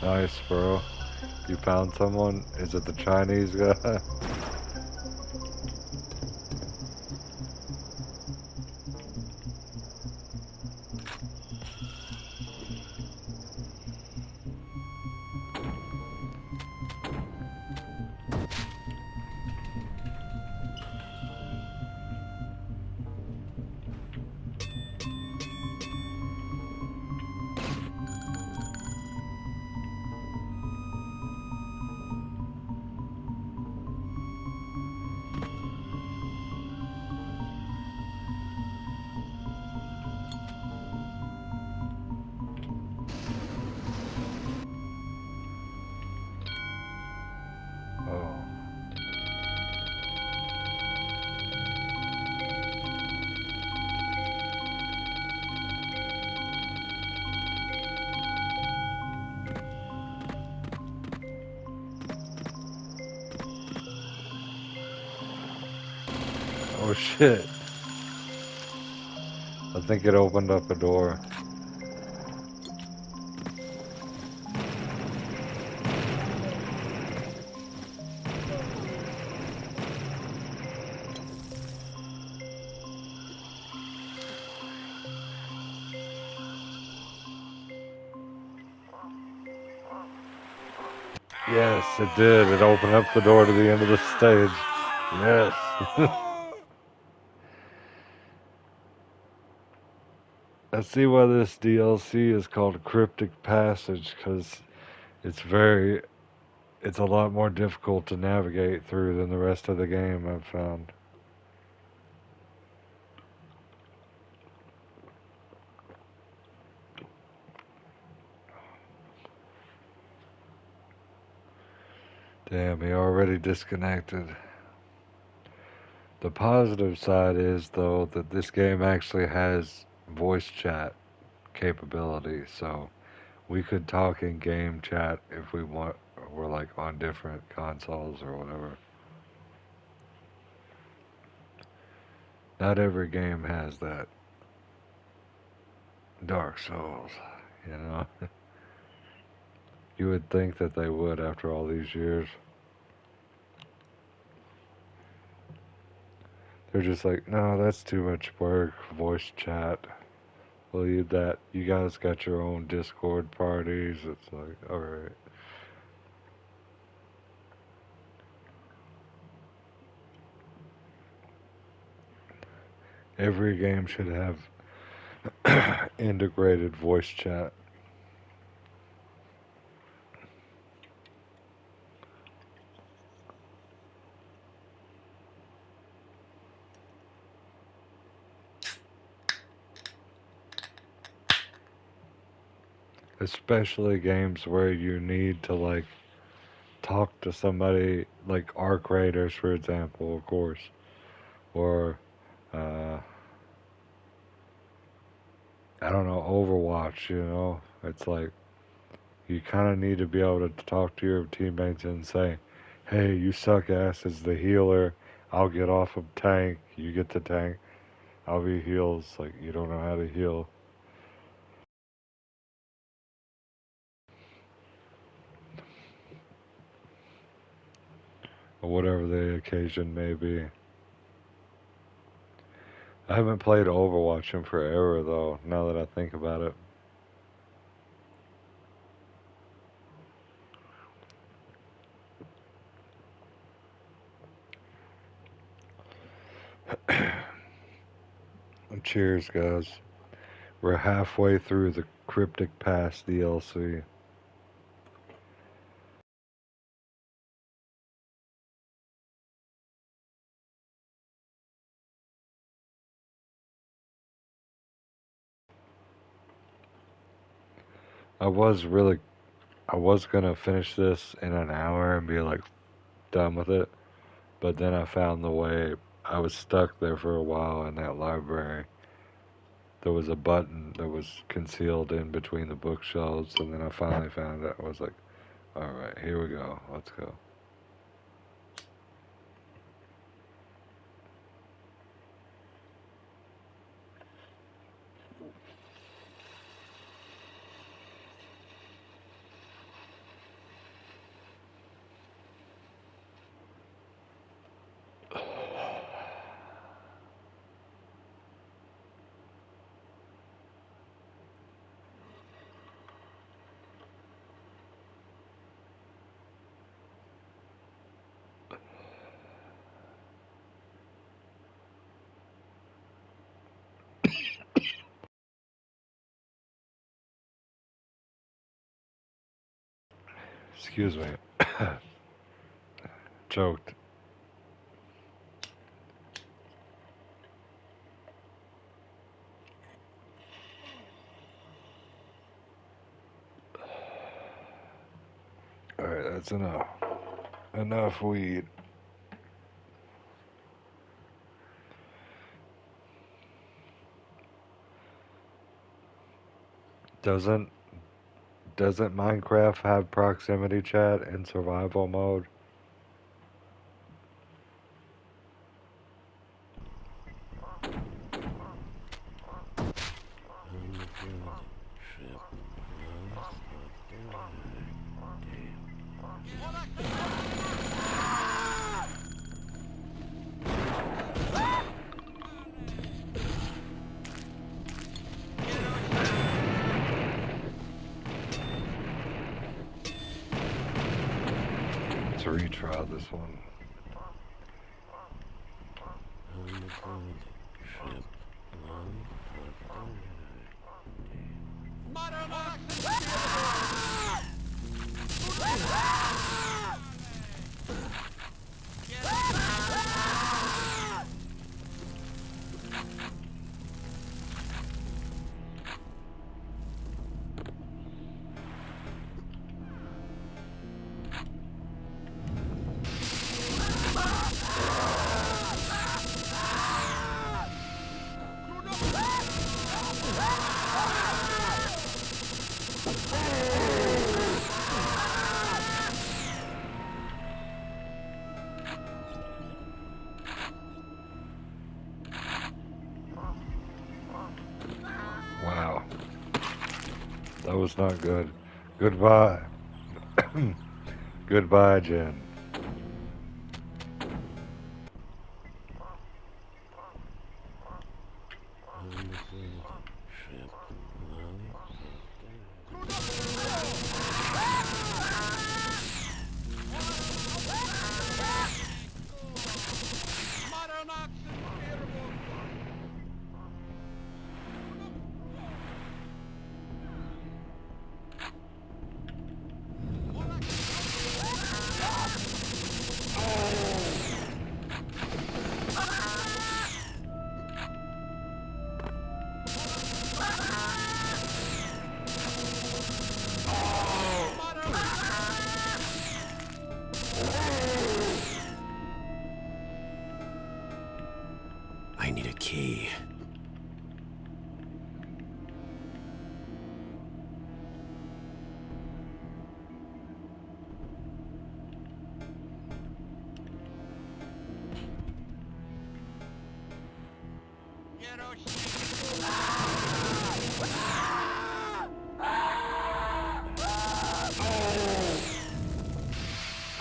Nice, bro. You found someone? Is it the Chinese guy? Oh. Oh shit. I think it opened up a door. Yes, it did. It opened up the door to the end of the stage. Yes. I see why this DLC is called Cryptic Passage, because it's very, it's a lot more difficult to navigate through than the rest of the game, I've found. Damn, he already disconnected. The positive side is, though, that this game actually has voice chat capability, so we could talk in game chat if we want. We're like on different consoles or whatever. Not every game has that. Dark Souls, you know. You would think that they would after all these years. They're just like, no, that's too much work. Voice chat. Well, you guys got your own Discord parties. It's like, alright. Every game should have integrated voice chat. Especially games where you need to like talk to somebody, like Arc Raiders, for example, of course, or uh, I don't know, Overwatch. You know, it's like you kind of need to be able to talk to your teammates and say, "Hey, you suck ass as the healer. I'll get off of tank. You get the tank. I'll be heals. Like you don't know how to heal." Or whatever the occasion may be. I haven't played Overwatch in forever, though, now that I think about it. Cheers, guys. We're halfway through the Cryptic Pass DLC. I was really, I was gonna finish this in an hour and be like done with it, but then I found the way. I was stuck there for a while in that library. There was a button that was concealed in between the bookshelves, and then I finally found it. I was like, all right, here we go. Let's go. Excuse me. Choked. All right, that's enough. Enough weed. Doesn't doesn't Minecraft have proximity chat in survival mode? Let's retry this one. Wow, that was not good. Goodbye. Goodbye, Jen. I need a key.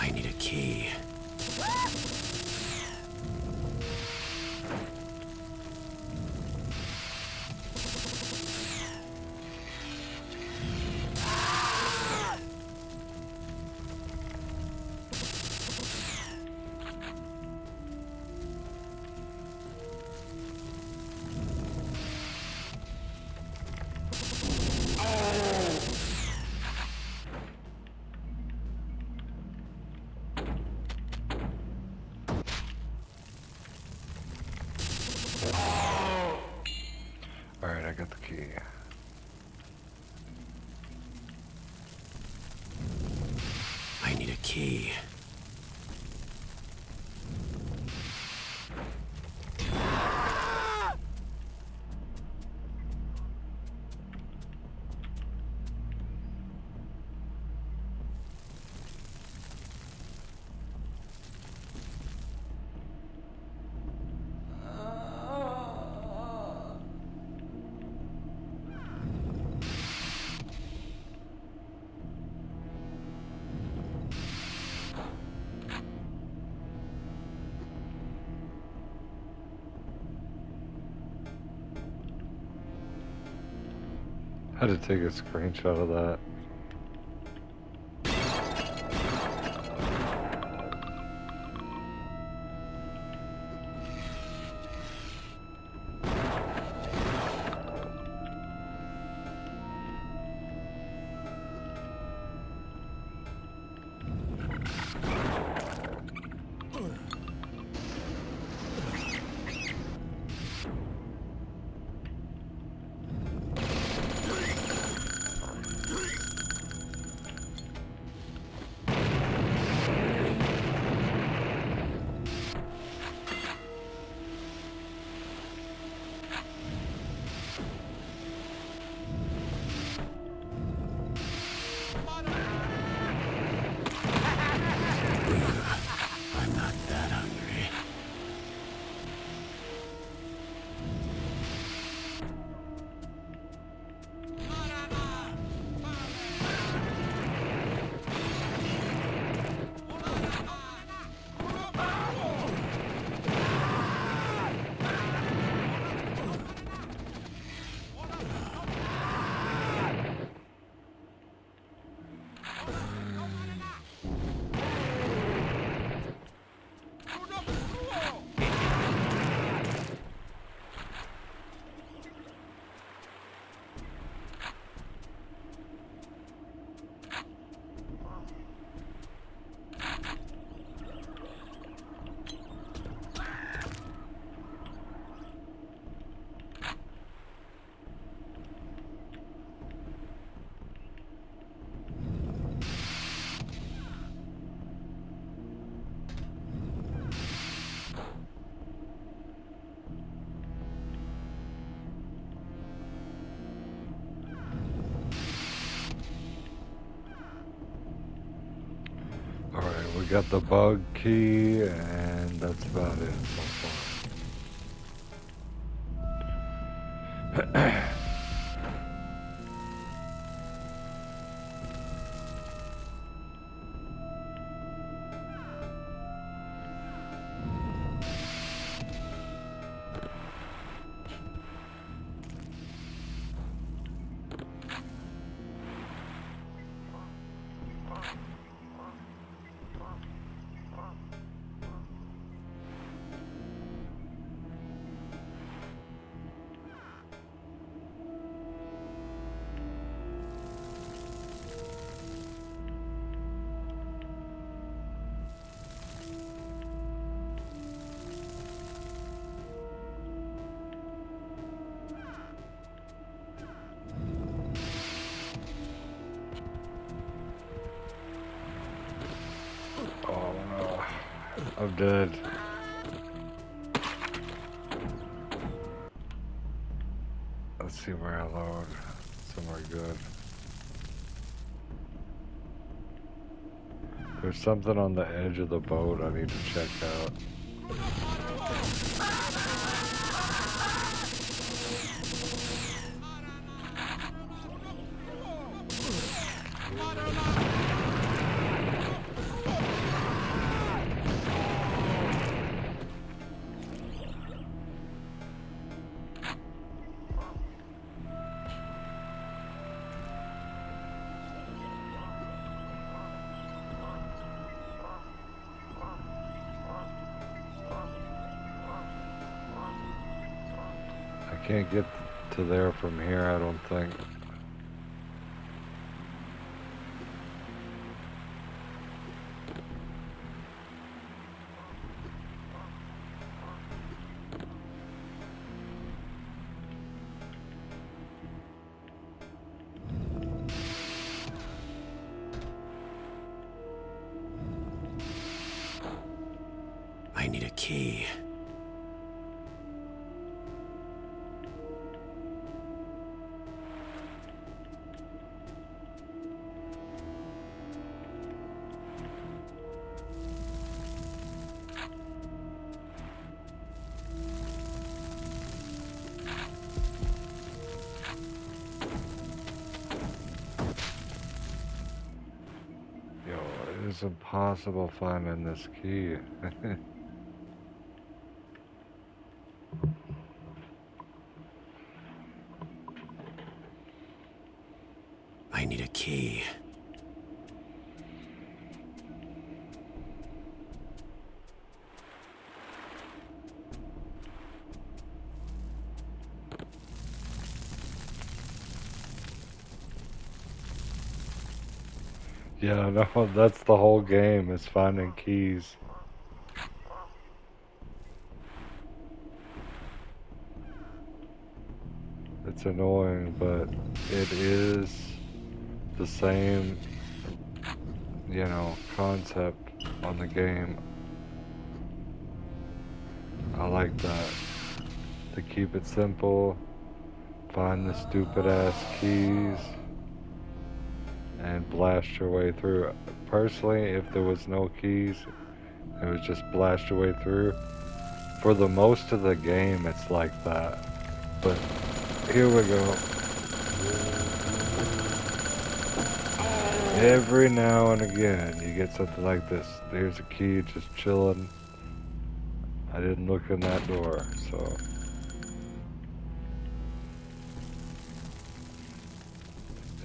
I need a key. Alright, I got the key. to take a screenshot of that. I'm not that hungry. Alright, we got the bug key, and that's about it so far. Oh no, I'm dead. Let's see where I load. Somewhere good. There's something on the edge of the boat I need to check out. I can't get to there from here, I don't think. I need a key. Yo, it is impossible finding this key. Yeah, no, that's the whole game is finding keys. It's annoying, but it is the same, concept on the game. I like that. To keep it simple, find the stupid ass keys and blast your way through. Personally, if there was no keys, it was just blast your way through. For the most of the game, it's like that. But here we go. Every now and again, you get something like this. There's a key just chilling. I didn't look in that door, so.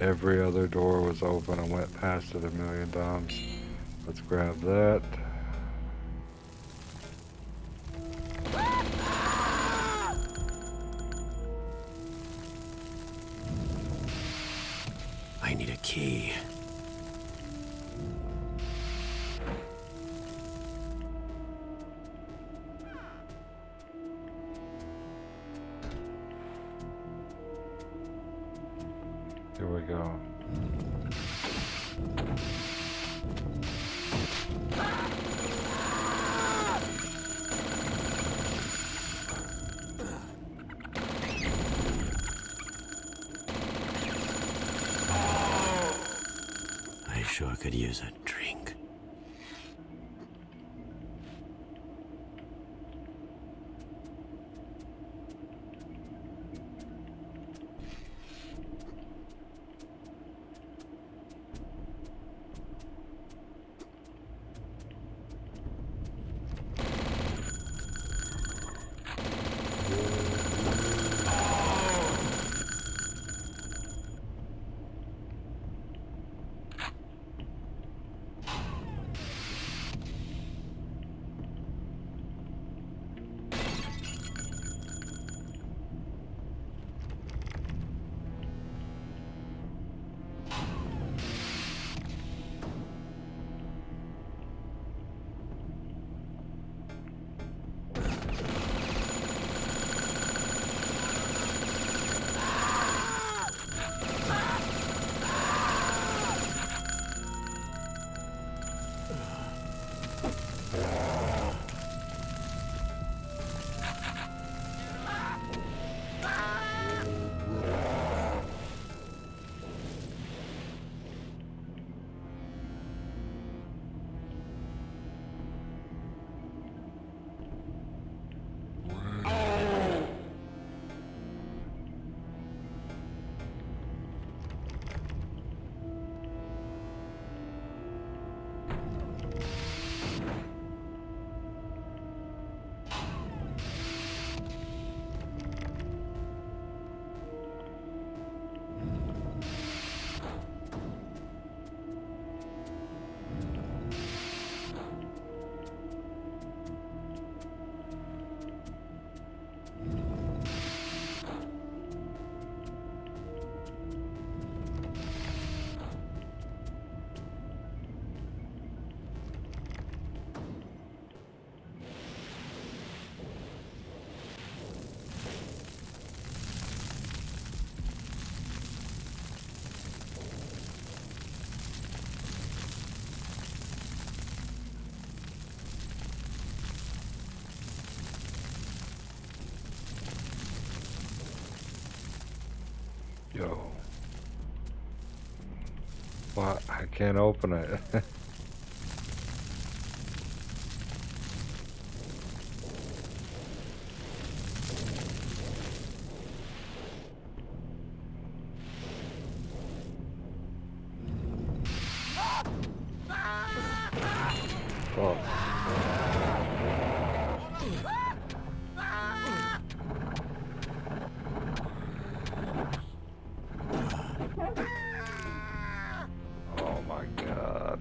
Every other door was open. I went past it a million times. Let's grab that. I need a key. Here we go. I sure could use a drink. Yo. What? I can't open it. Oh. Oh my god.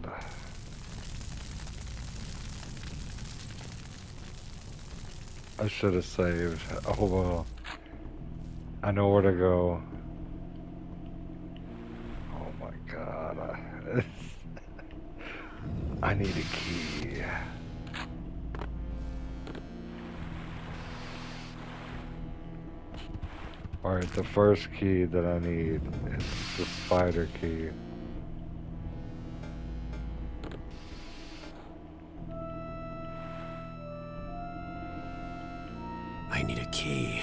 I should have saved. Oh well. I know where to go. Oh my god. I need a key. Alright, the first key that I need is the spider key. I need a key.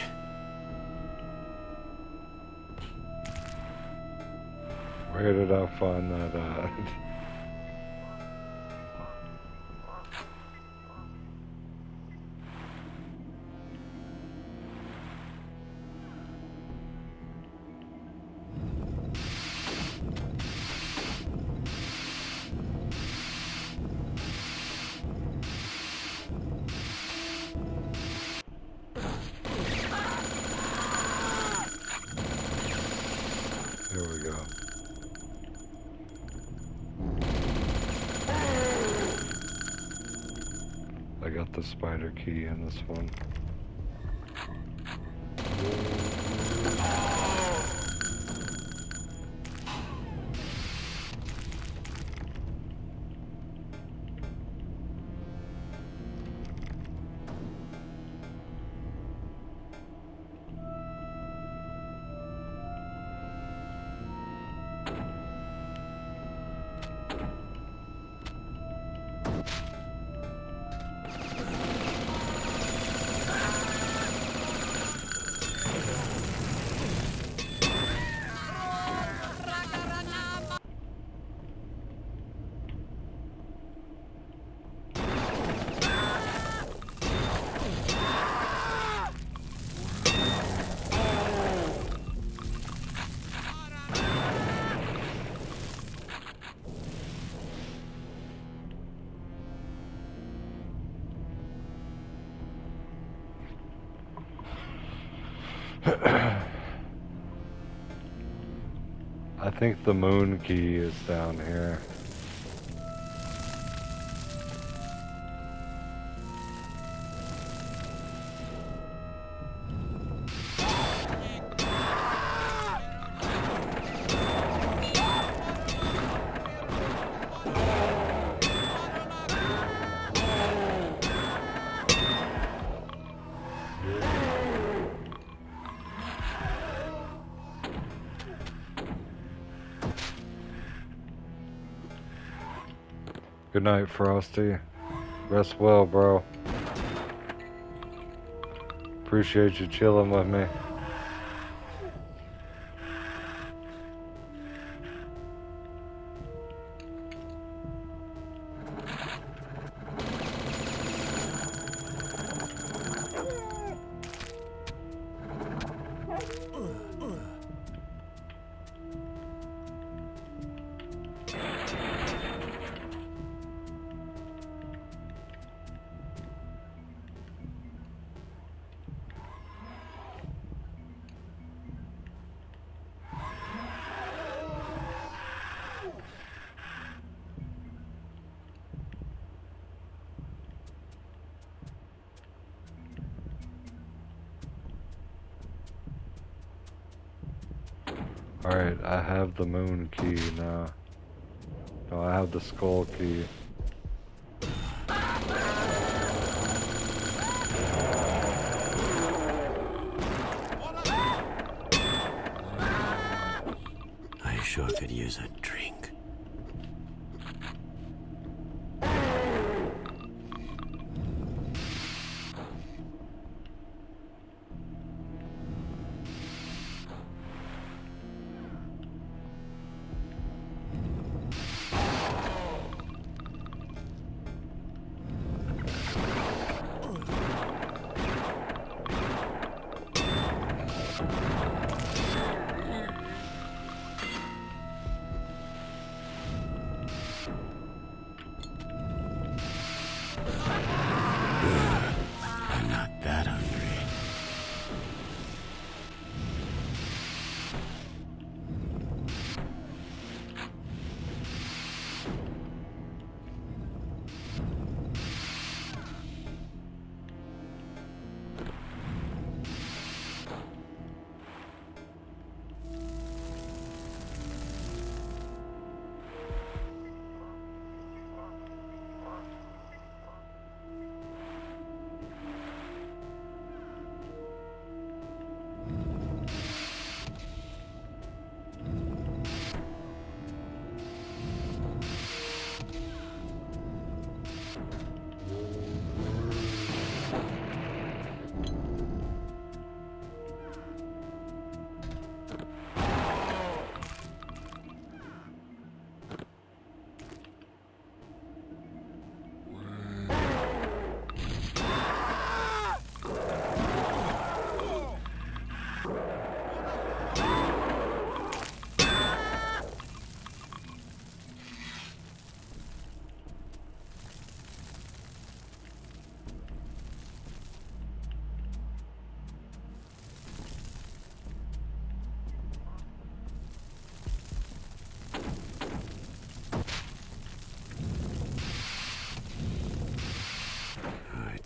Where did I find that at? There we go. I got the spider key in this one. I think the moon key is down here. Good night, Frosty. Rest well, bro. Appreciate you chilling with me. Alright, I have the moon key now. No, I have the skull key. I sure could use a drink.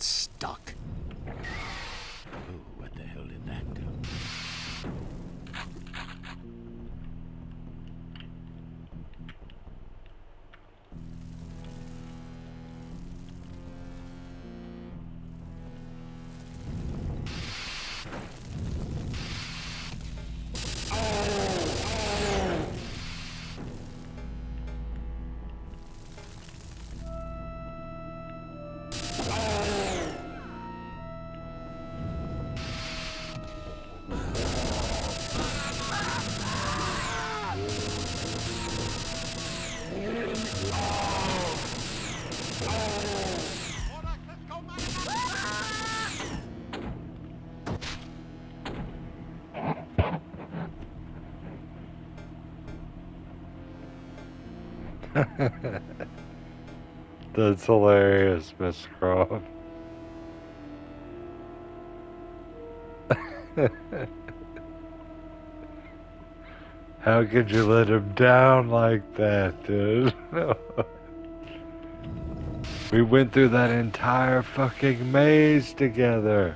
stuck. Oh, what the hell did that do? That's hilarious, Miss Croft. How could you let him down like that, dude? We went through that entire fucking maze together.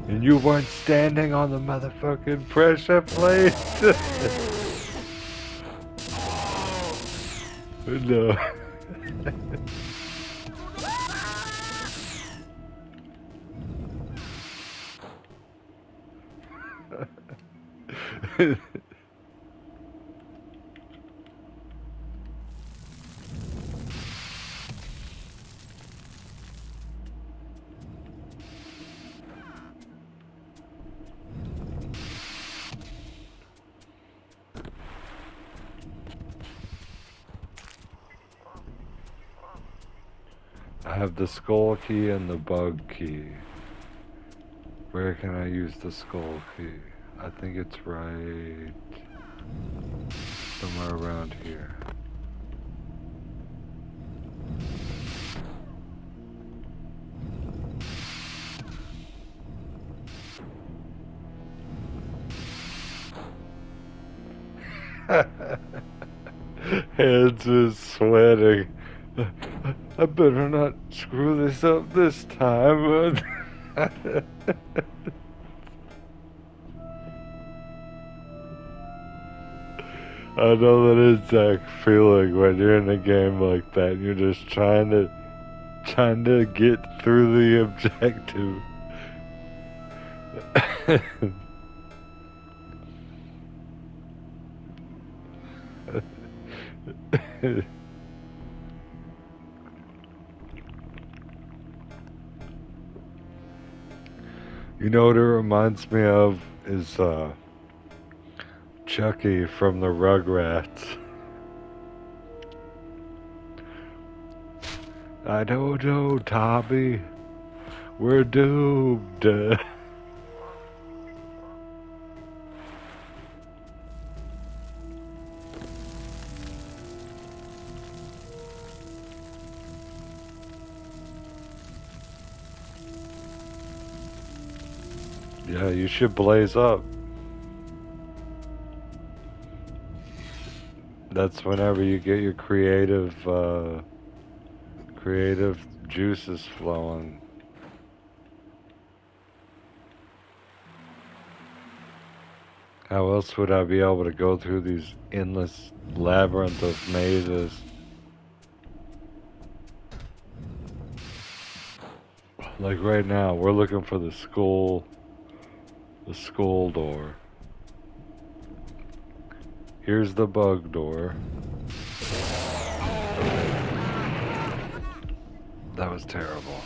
And you weren't standing on the motherfucking pressure plate. No. I have the skull key and the bug key. Where can I use the skull key? I think it's right somewhere around here. Hands is sweating. I better not screw this up this time. I know that exact feeling when you're in a game like that and you're just trying to get through the objective. You know what it reminds me of is Chucky from the Rugrats. I don't know, Tommy. We're doomed. Yeah, you should blaze up. That's whenever you get your creative juices flowing. How else would I be able to go through these endless labyrinth of mazes? Like right now, we're looking for the skull door. Here's the bug door. That was terrible.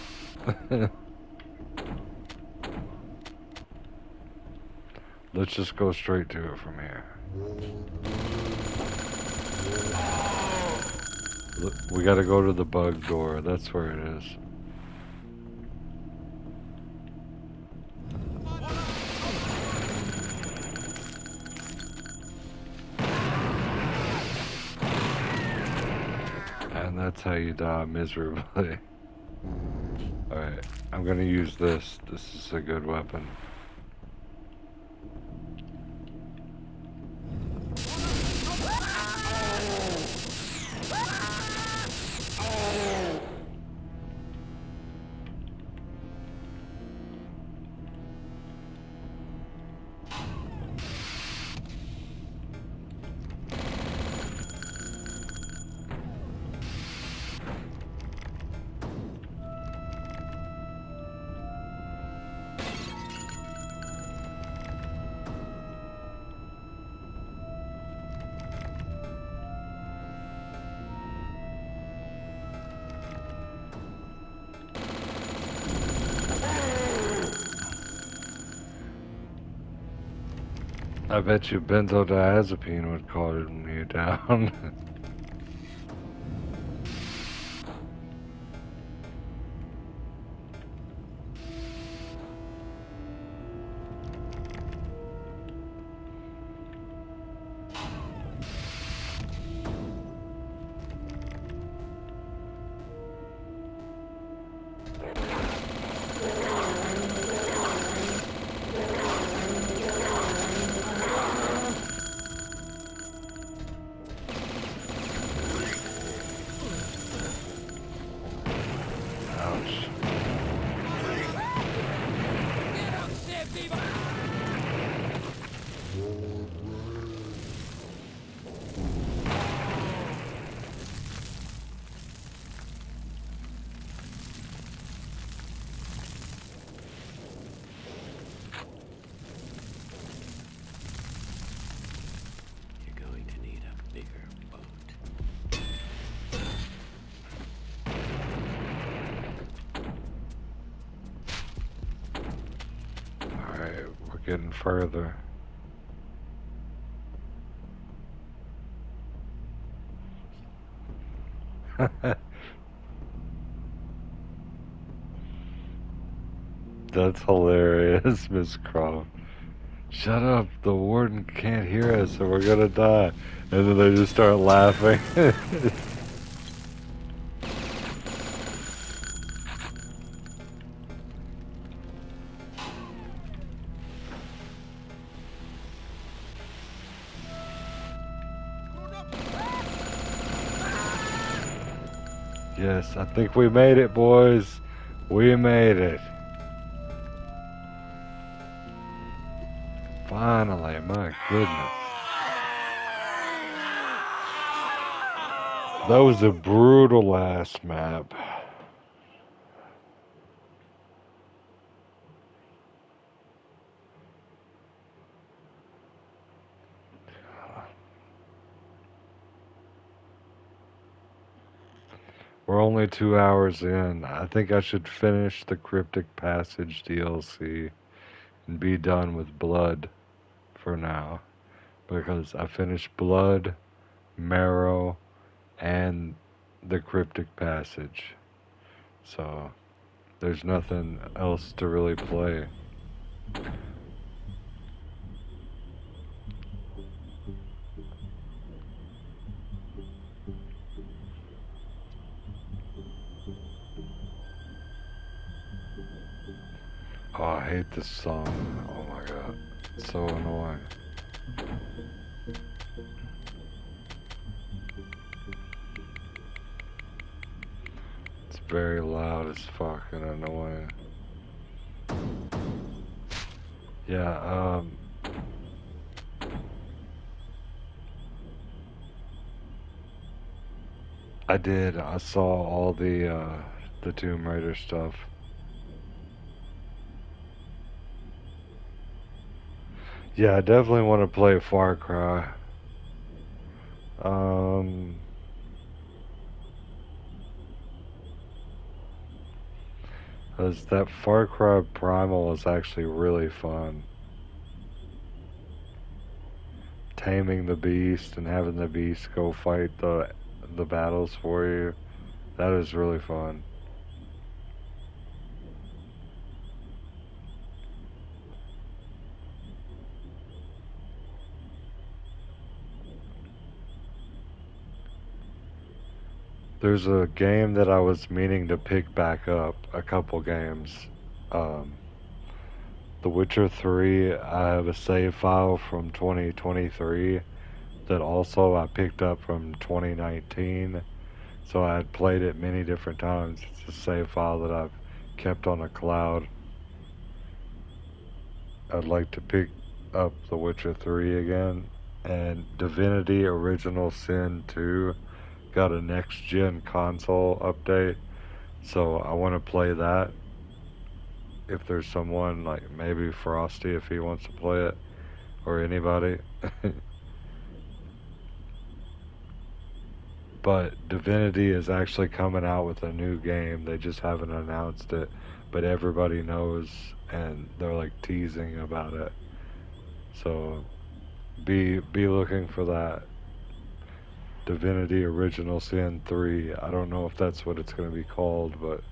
Let's just go straight to it from here. Look, we gotta go to the bug door. That's where it is. And that's how you die miserably. Alright, I'm gonna use this. This is a good weapon. I bet you benzodiazepine would calm you down. Ouch. You're going to need a bigger boat. Alright, we're getting further. That's hilarious, Miss Croft. Shut up, the warden can't hear us and we're gonna die. And then they just start laughing. Yes, I think we made it, boys. We made it. Finally, my goodness. That was a brutal ass map. We're only 2 hours in. I think I should finish the Cryptic Passage DLC and be done with Blood for now. Because I finished Blood, Marrow, and the Cryptic Passage. So, there's nothing else to really play. Oh, I hate this song. Oh my god. It's so annoying. It's very loud as fuck and annoying. Yeah, I did. I saw all the Tomb Raider stuff. Yeah, I definitely want to play Far Cry. Um, 'Cause that Far Cry Primal is actually really fun. Taming the beast and having the beast go fight the battles for you. That is really fun. There's a game that I was meaning to pick back up, a couple games. Um, The Witcher 3, I have a save file from 2023 that also I picked up from 2019. So I had played it many different times. It's a save file that I've kept on a cloud. I'd like to pick up The Witcher 3 again. And Divinity Original Sin 2 got a next gen console update. So I want to play that. If there's someone, like maybe Frosty, if he wants to play it, or anybody. But Divinity is actually coming out with a new game. They just haven't announced it, but everybody knows, and they're like teasing about it. So Be looking for that Divinity Original Sin 3. I don't know if that's what it's going to be called, but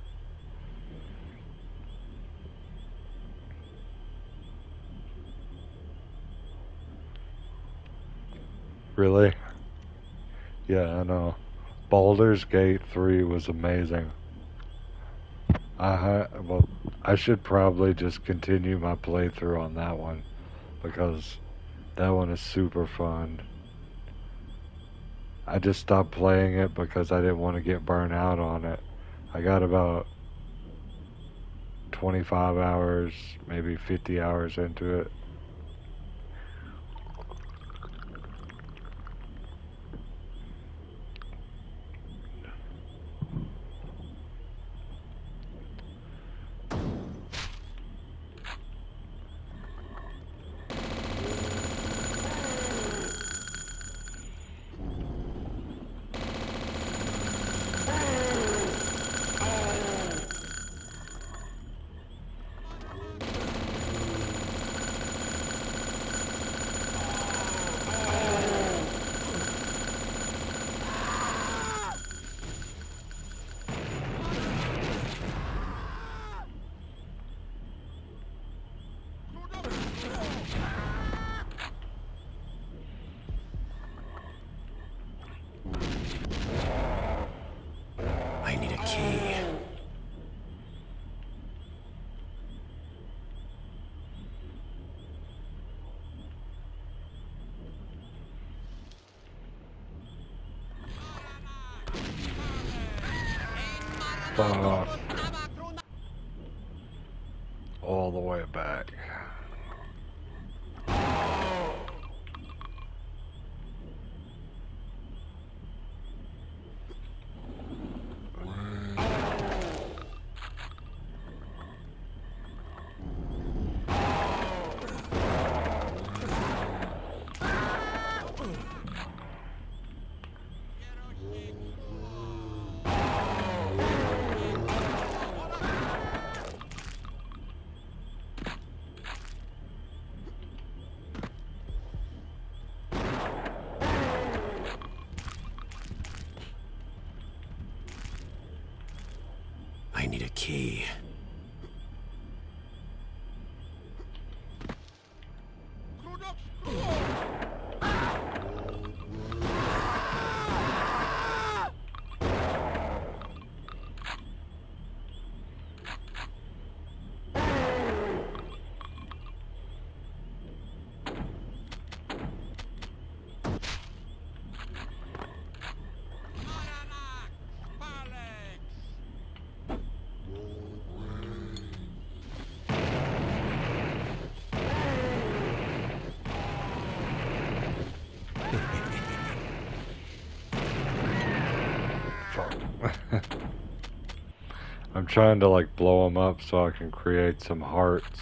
really? Yeah, I know. Baldur's Gate 3 was amazing. Well, I should probably just continue my playthrough on that one because that one is super fun. I just stopped playing it because I didn't want to get burnt out on it. I got about 25 hours, maybe 50 hours into it. I need a key. Fuck. All the way back. I need a key. Fuck. I'm trying to like blow them up so I can create some hearts.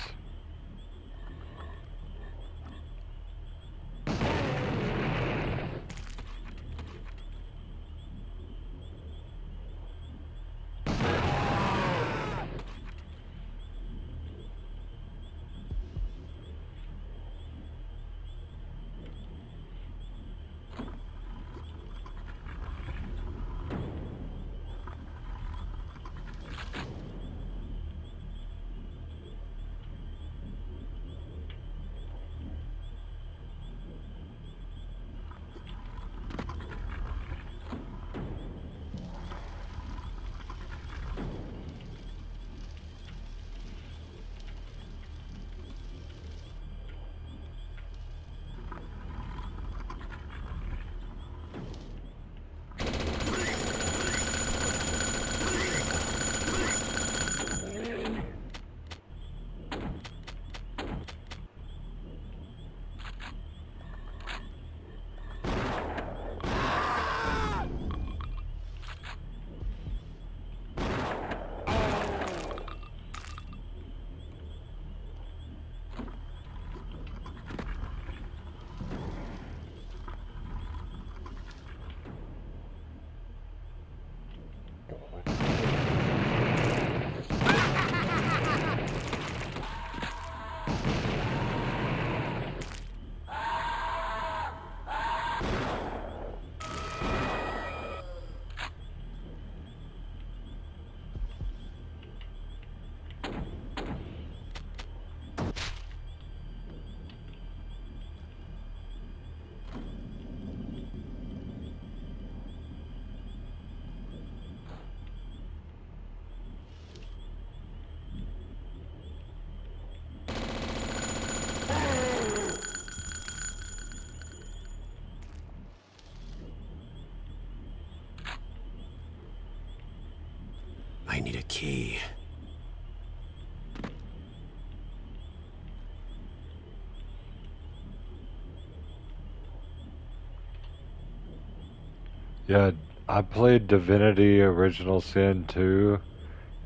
Yeah, I played Divinity Original Sin 2,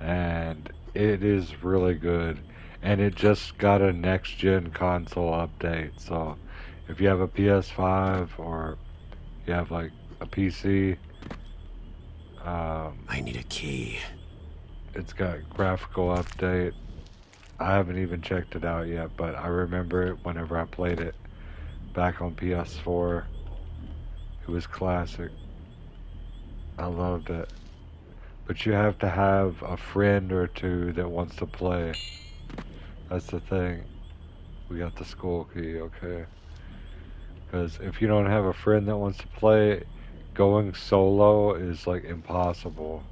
and it is really good. And it just got a next gen console update. So if you have a PS5 or you have like a PC, I need a key. it's got graphical update. I haven't even checked it out yet, but I remember it whenever I played it back on PS4. It was classic. I loved it. But you have to have a friend or two that wants to play. That's the thing. We got the school key, okay. Because if you don't have a friend that wants to play, going solo is like impossible.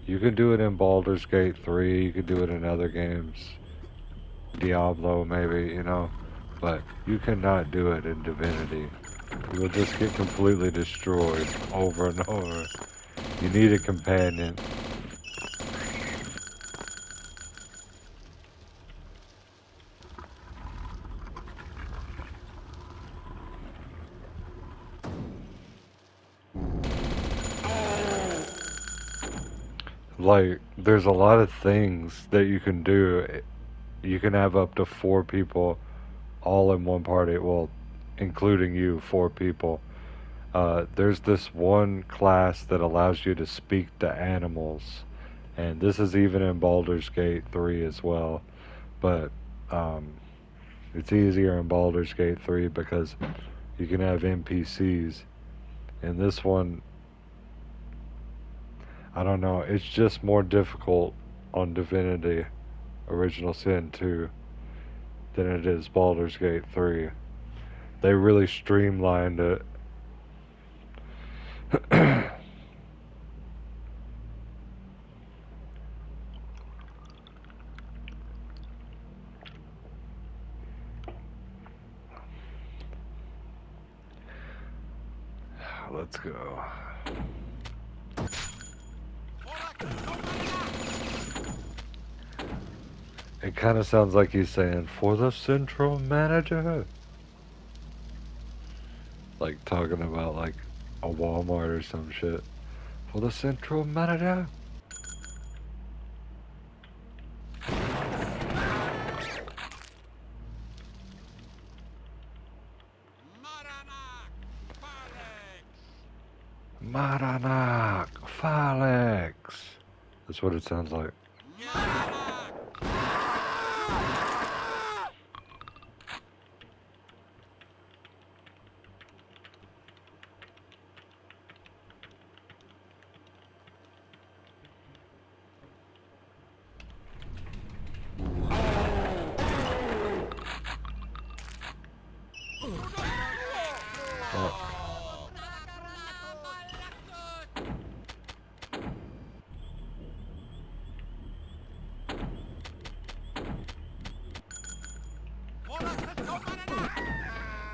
You can do it in Baldur's Gate 3, you can do it in other games. Diablo, maybe, you know. But you cannot do it in Divinity. You will just get completely destroyed over and over. You need a companion. Like, there's a lot of things that you can do. You can have up to 4 people all in one party. Well, including you, 4 people. There's this one class that allows you to speak to animals. And this is even in Baldur's Gate 3 as well. But um, it's easier in Baldur's Gate 3 because you can have NPCs. And this one, I don't know, it's just more difficult on Divinity Original Sin 2 than it is Baldur's Gate 3. They really streamlined it. Let's go. It kind of sounds like he's saying, for the central manager. Like talking about like a Walmart or some shit. For the central manager. Maranak Falex. That's what it sounds like.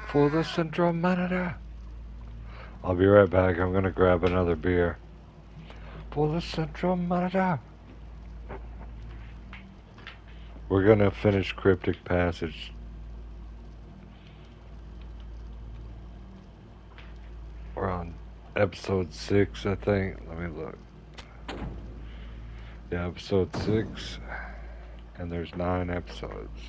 For the central manager. I'll be right back. I'm gonna grab another beer. For the central manager. We're gonna finish Cryptic Passage. We're on episode 6, I think. Let me look. Yeah, episode 6. And there's 9 episodes.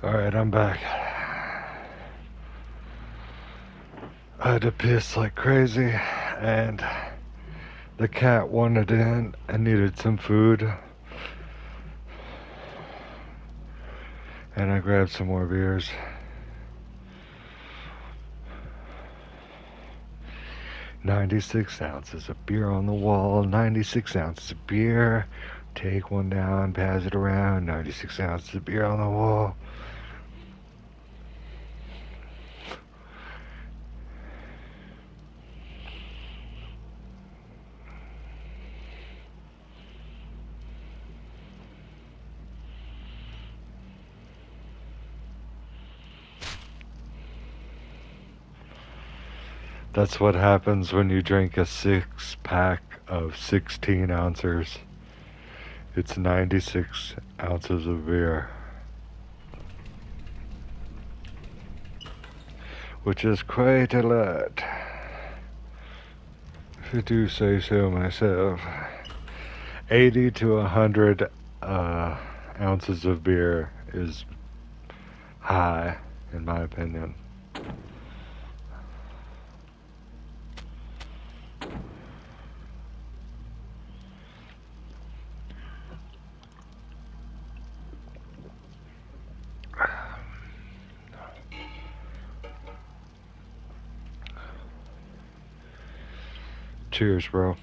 Alright, I'm back. I had to piss like crazy, and the cat wanted in and needed some food. And I grabbed some more beers. "96 ounces of beer on the wall, 96 ounces of beer. Take one down, pass it around, 96 ounces of beer on the wall." That's what happens when you drink a 6-pack of 16 ounces. It's 96 ounces of beer. Which is quite a lot, if I do say so myself. 80 to 100 ounces of beer is high, in my opinion. Cheers, bro.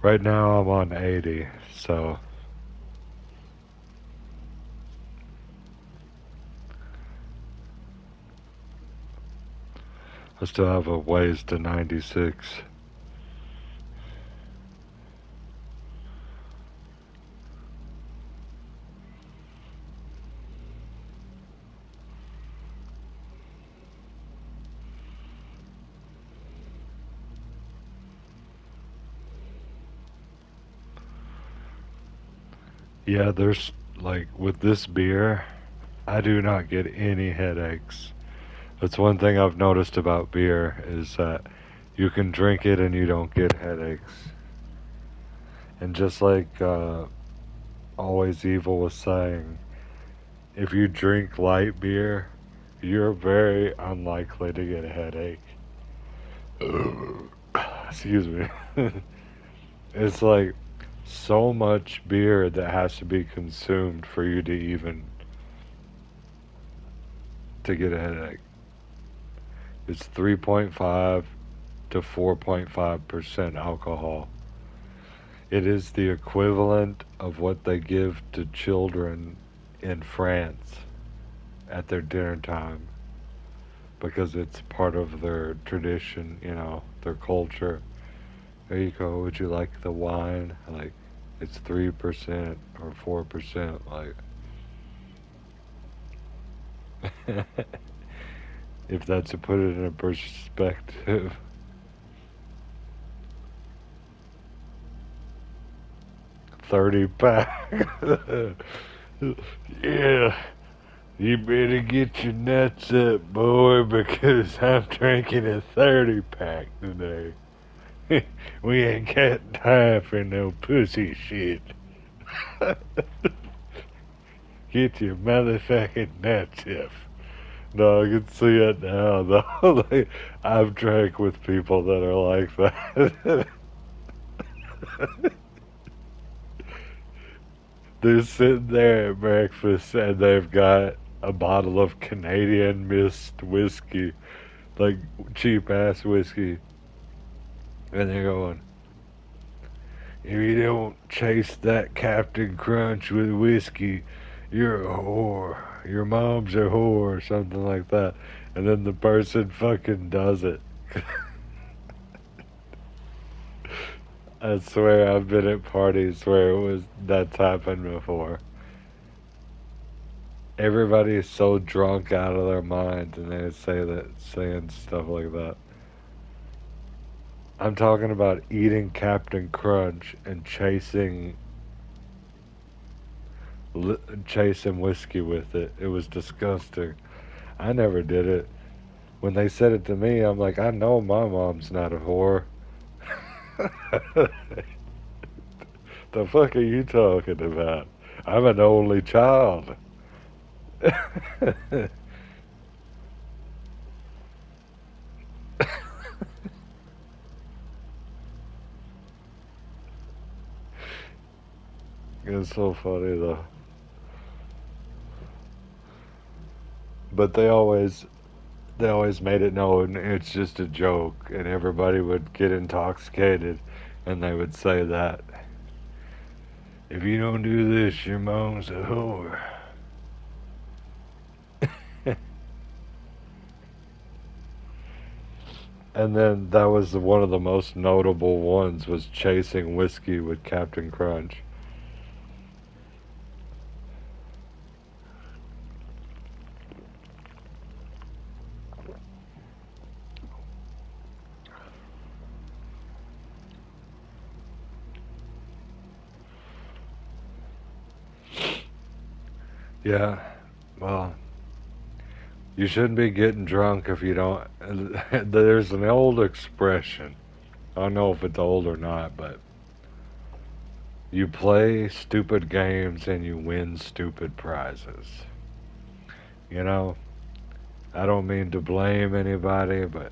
Right now I'm on 80, so I still have a ways to 96. Yeah, there's, like, with this beer, I do not get any headaches. That's one thing I've noticed about beer, is that you can drink it and you don't get headaches. And just like Always Evil was saying, if you drink light beer, you're very unlikely to get a headache. Excuse me. It's like so much beer that has to be consumed for you to even to get a headache. It's 3.5 to 4.5% alcohol. It is the equivalent of what they give to children in France at their dinner time, because it's part of their tradition, their culture. There you go. Would you like the wine? Like, it's 3% or 4%. Like, if that's to put it in a perspective. 30-pack. Yeah. You better get your nuts up, boy, because I'm drinking a 30-pack today. We ain't got time for no pussy shit. Get your motherfucking nuts up. No, I can see it now, though. Like, I've drank with people that are like that. They're sitting there at breakfast and they've got a bottle of Canadian Mist whiskey, like cheap ass whiskey. And they're going, "If you don't chase that Captain Crunch with whiskey, you're a whore. Your mom's a whore," or something like that. And then the person fucking does it. I swear I've been at parties where that's happened before. Everybody is so drunk out of their minds and they saying stuff like that. I'm talking about eating Captain Crunch and chasing chasing whiskey with it. It was disgusting. I never did it. When they said it to me, I'm like, I know my mom's not a whore. The fuck are you talking about? I'm an only child. It's so funny though. But they always made it known it's just a joke, and everybody would get intoxicated, and they would say that if you don't do this, your mom's a whore. And then that was one of the most notable ones was chasing whiskey with Captain Crunch. Yeah, well, you shouldn't be getting drunk if you don't. There's an old expression. I don't know if it's old or not, but you play stupid games and you win stupid prizes. You know, I don't mean to blame anybody, but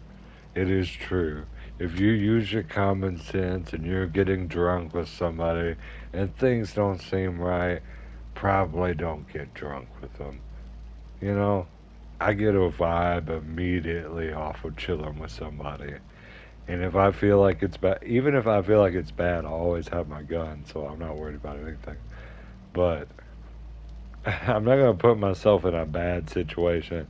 it is true. If you use your common sense and you're getting drunk with somebody and things don't seem right, probably don't get drunk with them. You know, I get a vibe immediately off of chilling with somebody. And if I feel like it's bad, even if I feel like it's bad, I always have my gun, so I'm not worried about anything. But I'm not going to put myself in a bad situation.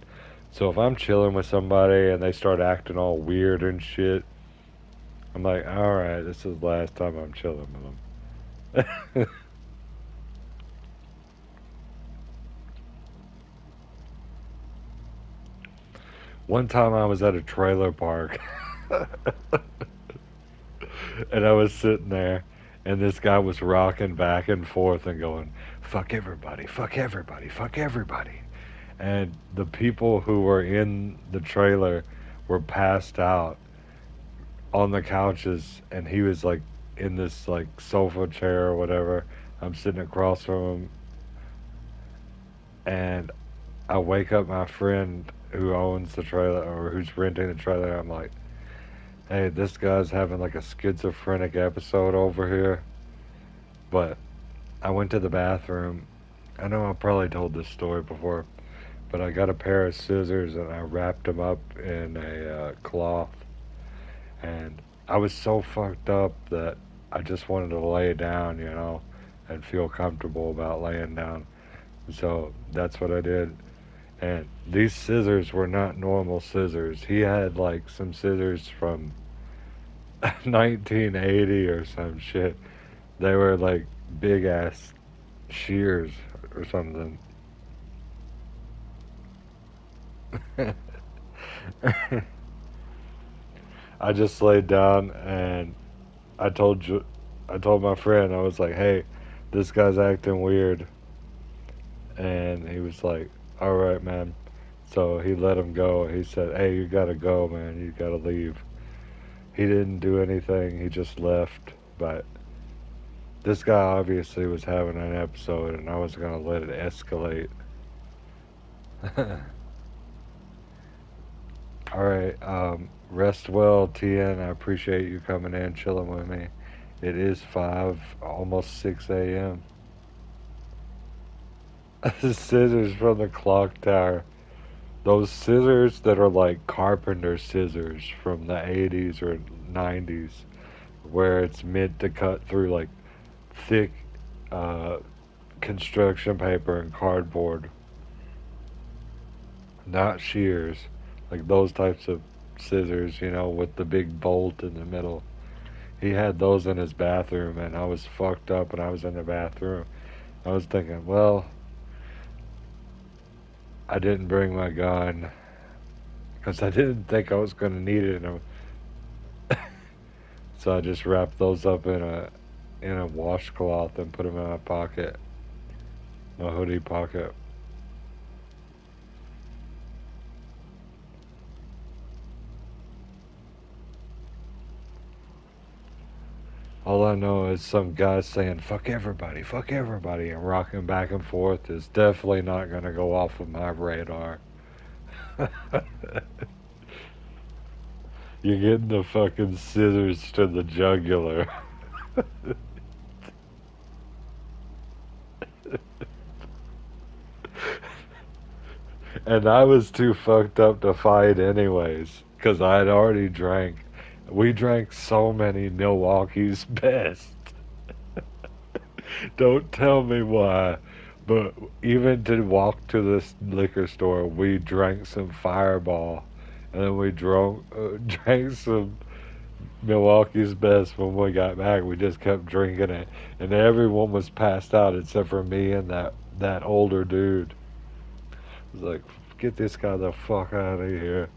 So if I'm chilling with somebody and they start acting all weird and shit, I'm like, alright, this is the last time I'm chilling with them. One time I was at a trailer park and I was sitting there and this guy was rocking back and forth and going, fuck everybody, fuck everybody, fuck everybody. And the people who were in the trailer were passed out on the couches and he was like in this like sofa chair or whatever. I'm sitting across from him and I wake up my friend who owns the trailer or who's renting the trailer. I'm like, hey, this guy's having like a schizophrenic episode over here. But I went to the bathroom. I know I probably told this story before, but I got a pair of scissors and I wrapped them up in a cloth. And I was so fucked up that I just wanted to lay down, and feel comfortable about laying down. So that's what I did. And these scissors were not normal scissors. He had like some scissors from 1980 or some shit. They were like big ass shears or something. I just laid down and I told you, I told my friend, I was like, hey, this guy's acting weird. And he was like, all right, man. So he let him go. He said, hey, you gotta go, man. You gotta leave. He didn't do anything. He just left. But this guy obviously was having an episode, and I was gonna let it escalate. All right. Rest well, TN. I appreciate you coming in, chilling with me. It is 5, almost 6 a.m. Scissors from the clock tower. Those scissors that are like carpenter scissors from the 80s or 90s, where it's meant to cut through like thick uh, construction paper and cardboard. Not shears. Like those types of scissors, with the big bolt in the middle. He had those in his bathroom, and I was fucked up when I was in the bathroom. I was thinking, well, I didn't bring my gun because I didn't think I was going to need it. So I just wrapped those up in a washcloth and put them in my pocket. my hoodie pocket. All I know is some guy saying fuck everybody, and rocking back and forth is definitely not going to go off of my radar. You're getting the fucking scissors to the jugular. And I was too fucked up to fight anyways, because I had already drank. We drank so many Milwaukee's Best. Don't tell me why, but even to walk to this liquor store, we drank some Fireball, and then we drank some Milwaukee's Best. When we got back, we just kept drinking it, and everyone was passed out except for me and that older dude. It was like, get this guy the fuck out of here.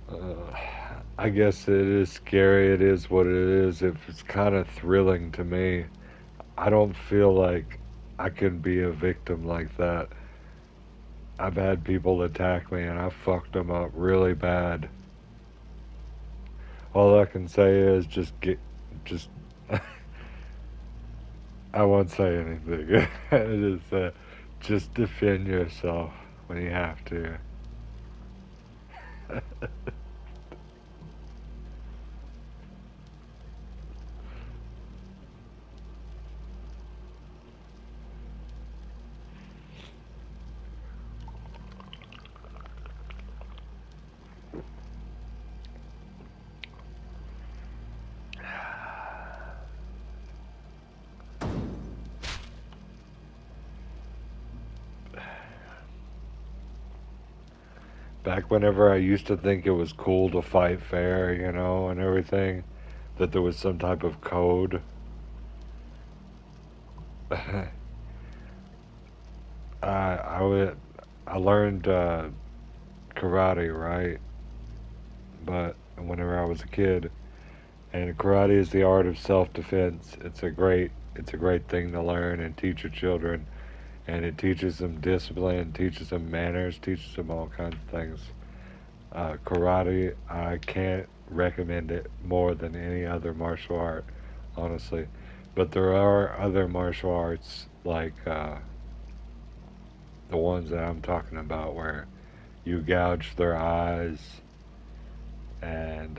uh, I guess it is scary. It is what it is. It's kind of thrilling to me. I don't feel like I can be a victim like that. I've had people attack me and I fucked them up really bad. All I can say is just, I won't say anything. Just defend yourself when you have to. Back whenever I used to think it was cool to fight fair, and everything, that there was some type of code. I would I learned karate, right? But whenever I was a kid, and karate is the art of self-defense. It's a great thing to learn and teach your children, and it teaches them discipline, teaches them manners, teaches them all kinds of things. Karate, I can't recommend it more than any other martial art, honestly. But there are other martial arts like the ones that I'm talking about where you gouge their eyes and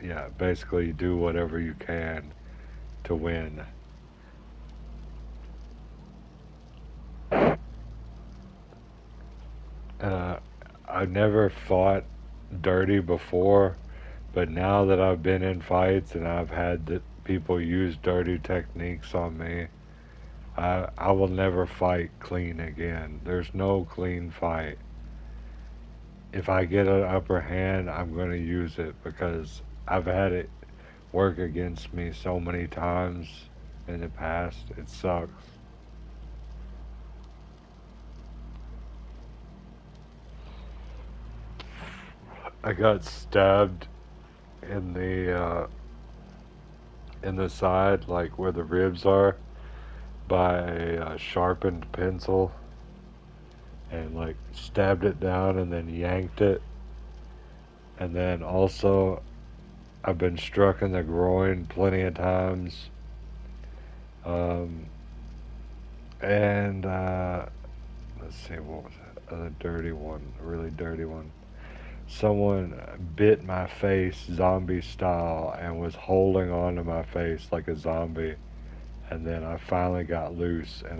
yeah, basically do whatever you can to win. Uh, I've never fought dirty before, but now that I've been in fights and I've had people use dirty techniques on me, I will never fight clean again. There's no clean fight. If I get an upper hand, I'm going to use it because I've had it work against me so many times in the past. It sucks. I got stabbed in the side, like where the ribs are, by a sharpened pencil, and like stabbed it down and then yanked it. And then also, I've been struck in the groin plenty of times. Um, and let's see, what was that? A dirty one, a really dirty one. Someone bit my face zombie style and was holding on to my face like a zombie. And then I finally got loose, and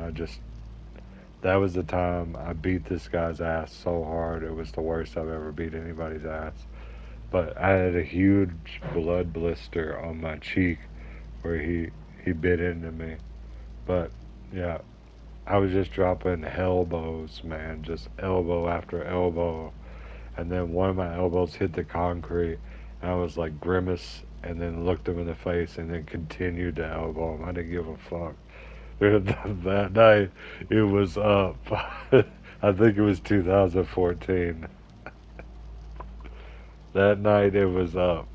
that was the time I beat this guy's ass so hard. It was the worst I've ever beat anybody's ass. But I had a huge blood blister on my cheek where he bit into me. But yeah, I was just dropping elbows, man, just elbow after elbow. And then one of my elbows hit the concrete, and I was like grimace, and then looked him in the face, and then continued to elbow him. I didn't give a fuck. That night, it was up. I think it was 2014. That night, it was up.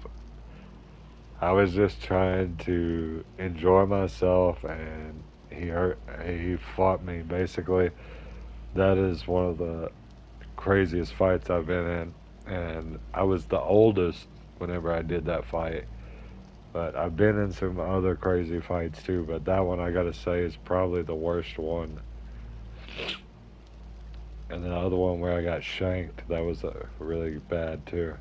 I was just trying to enjoy myself, and he fought me basically. That is one of the craziest fights I've been in, and I was the oldest whenever I did that fight. But I've been in some other crazy fights too, but that one I gotta say is probably the worst one. And the other one where I got shanked, that was really bad too.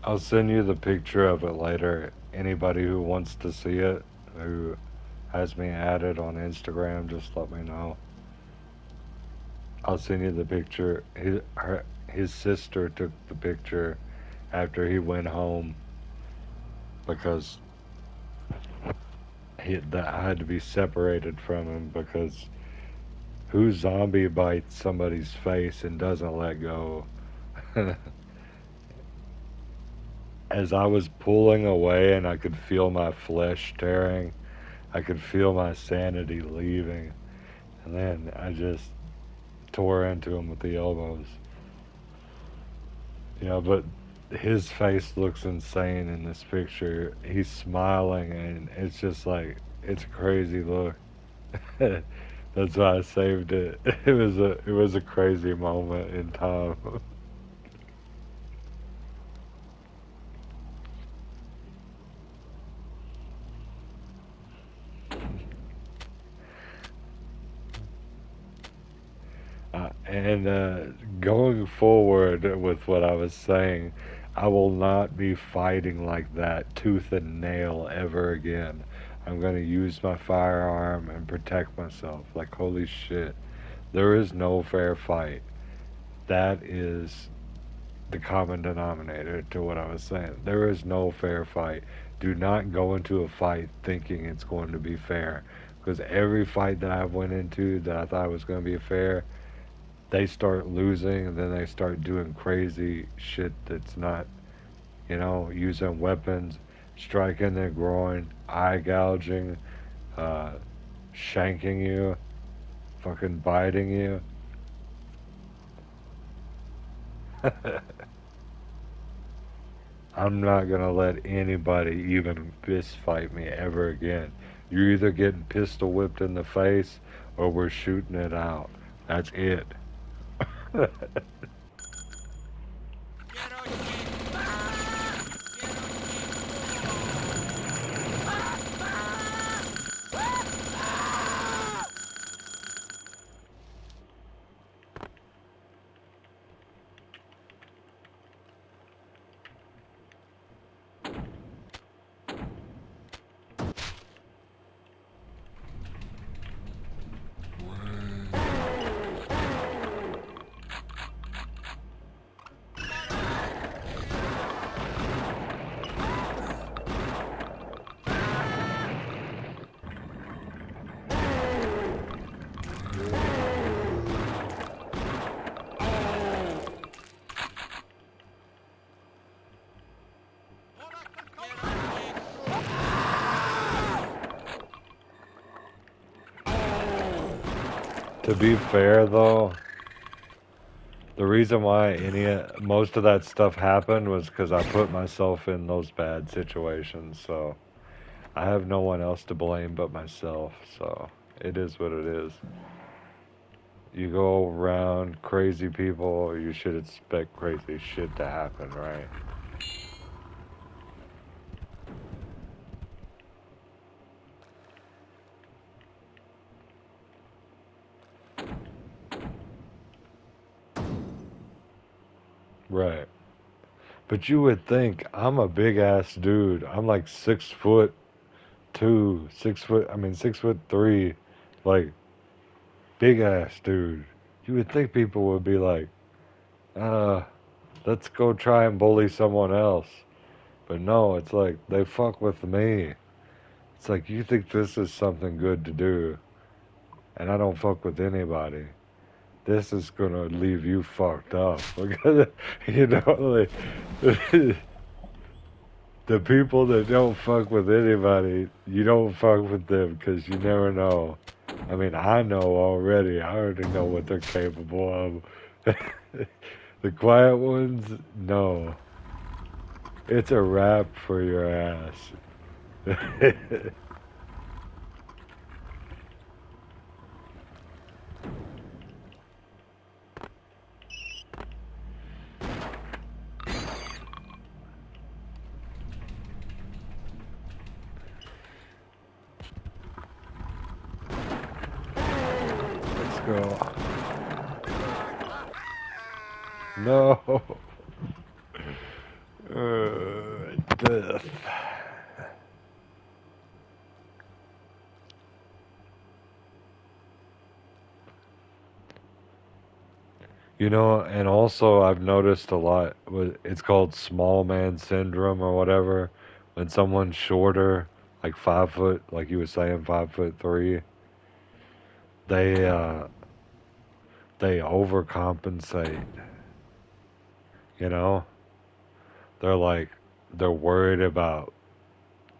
I'll send you the picture of it later. Anybody who wants to see it, who has me added on Instagram, just let me know. I'll send you the picture. His sister took the picture after he went home because I had to be separated from him because who zombie bites somebody's face and doesn't let go? As I was pulling away and I could feel my flesh tearing, I could feel my sanity leaving, and then I just tore into him with the elbows. But his face looks insane in this picture. He's smiling, and it's just like it's a crazy look. That's why I saved it. It was a crazy moment in time. And going forward with what I was saying, I will not be fighting like that tooth and nail ever again. I'm going to use my firearm and protect myself. Like, holy shit. There is no fair fight. That is the common denominator to what I was saying. There is no fair fight. Do not go into a fight thinking it's going to be fair. Because every fight that I went into that I thought was going to be fair, they start losing and then they start doing crazy shit that's not, using weapons, striking their groin, eye gouging, uh, shanking you, fucking biting you. I'm not gonna let anybody even fist fight me ever again. You're either getting pistol whipped in the face or we're shooting it out. That's it. To be fair, though, the reason why most of that stuff happened was because I put myself in those bad situations. So I have no one else to blame but myself. So it is what it is. You go around crazy people, you should expect crazy shit to happen, right? Right. But you would think I'm a big ass dude. I'm like 6'2", 6 foot. I mean 6'3", like big ass dude. You would think people would be like, uh, let's go try and bully someone else. But no, it's like they fuck with me. It's like you think this is something good to do. and I don't fuck with anybody. This is gonna leave you fucked up because you know like, the people that don't fuck with anybody, you don't fuck with them because you never know. I mean, I know already. I already know what they're capable of. The quiet ones, no. It's a wrap for your ass. Let's go. No. Death. You know, and also I've noticed a lot. It's called small man syndrome or whatever. When someone's shorter, like 5 foot, like you were saying, 5'3", they uh, they overcompensate. You know, they're like they're worried about.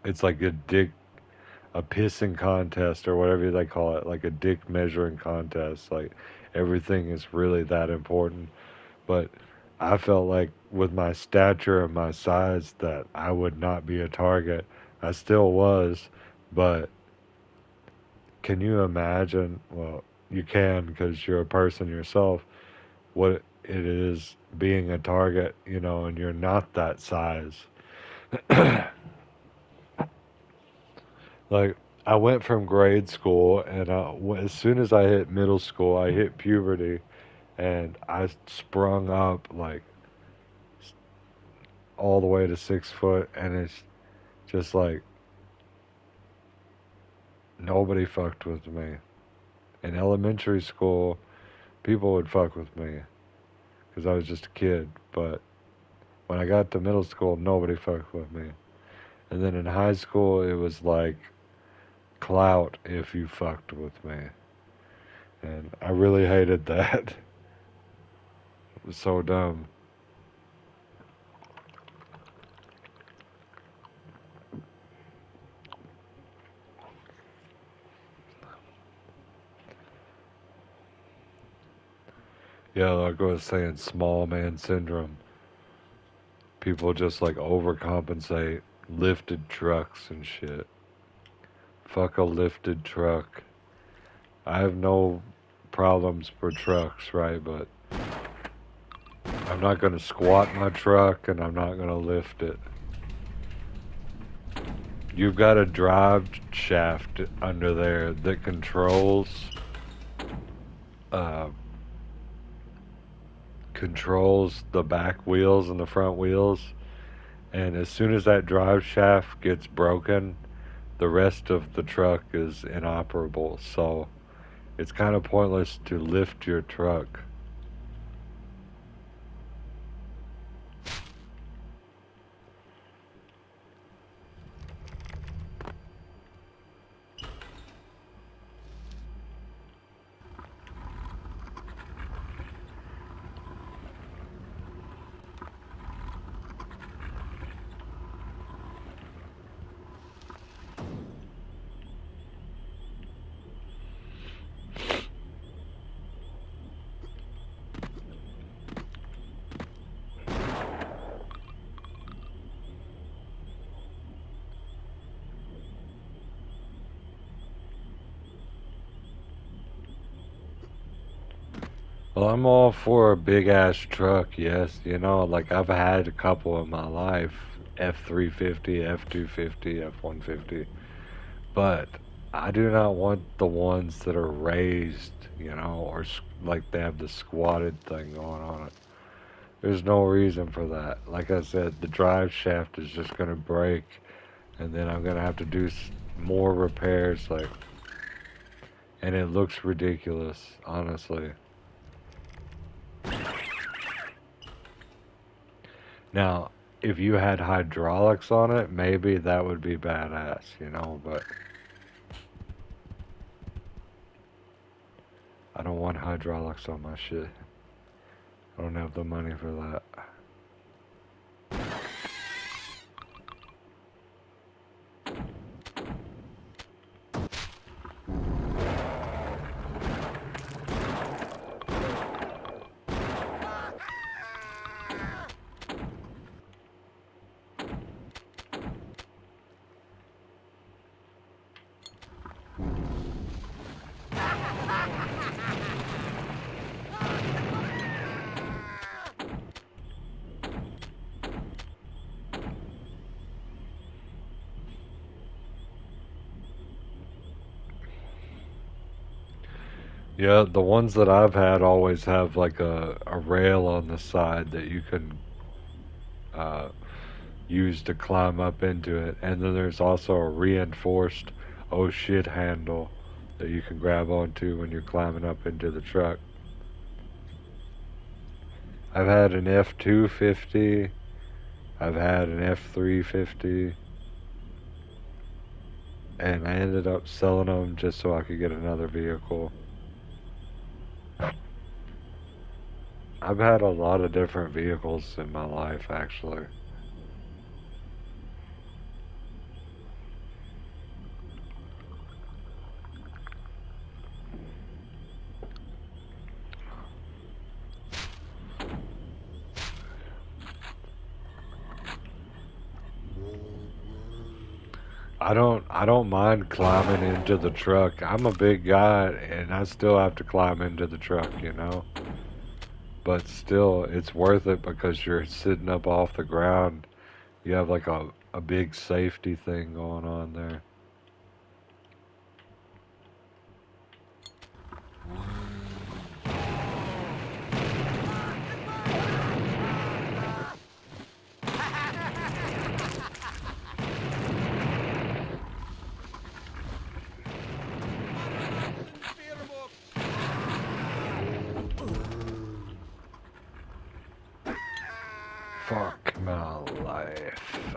It's like a pissing contest or whatever they call it, like a dick measuring contest. Like everything is really that important. But I felt like with my stature and my size that I would not be a target. I still was, but can you imagine? Well, you can because you're a person yourself. What it is being a target, you know, and you're not that size. Like I went from grade school, and as soon as I hit middle school, I hit puberty, and I sprung up like all the way to 6 foot, and it's just like nobody fucked with me. In elementary school, people would fuck with me because I was just a kid, but when I got to middle school, nobody fucked with me. And then in high school, it was like clout if you fucked with me. And I really hated that. It was so dumb. Yeah, like I was saying, small man syndrome. People just like overcompensate lifted trucks and shit. Fuck a lifted truck. I have no problems for trucks, right? But I'm not gonna squat my truck and I'm not gonna lift it. You've got a drive shaft under there that uh, controls the back wheels and the front wheels. And as soon as that drive shaft gets broken, the rest of the truck is inoperable. So it's kind of pointless to lift your truck. Well, I'm all for a big ass truck, yes. You know, like I've had a couple in my life, F350, F250, F150. But I do not want the ones that are raised, you know, or like they have the squatted thing going on it. There's no reason for that. Like I said, the drive shaft is just going to break, and then I'm going to have to do more repairs, like, and it looks ridiculous, honestly. Now, if you had hydraulics on it, maybe that would be badass, you know, but I don't want hydraulics on my shit. I don't have the money for that. Yeah, the ones that I've had always have like a rail on the side that you can uh, use to climb up into it. And then there's also a reinforced oh shit handle that you can grab onto when you're climbing up into the truck. I've had an F-250, I've had an F-350, and I ended up selling them just so I could get another vehicle. I've had a lot of different vehicles in my life, actually. I don't mind climbing into the truck. I'm a big guy and I still have to climb into the truck, you know? But still, it's worth it because you're sitting up off the ground. You have like a big safety thing going on there. Fuck my life.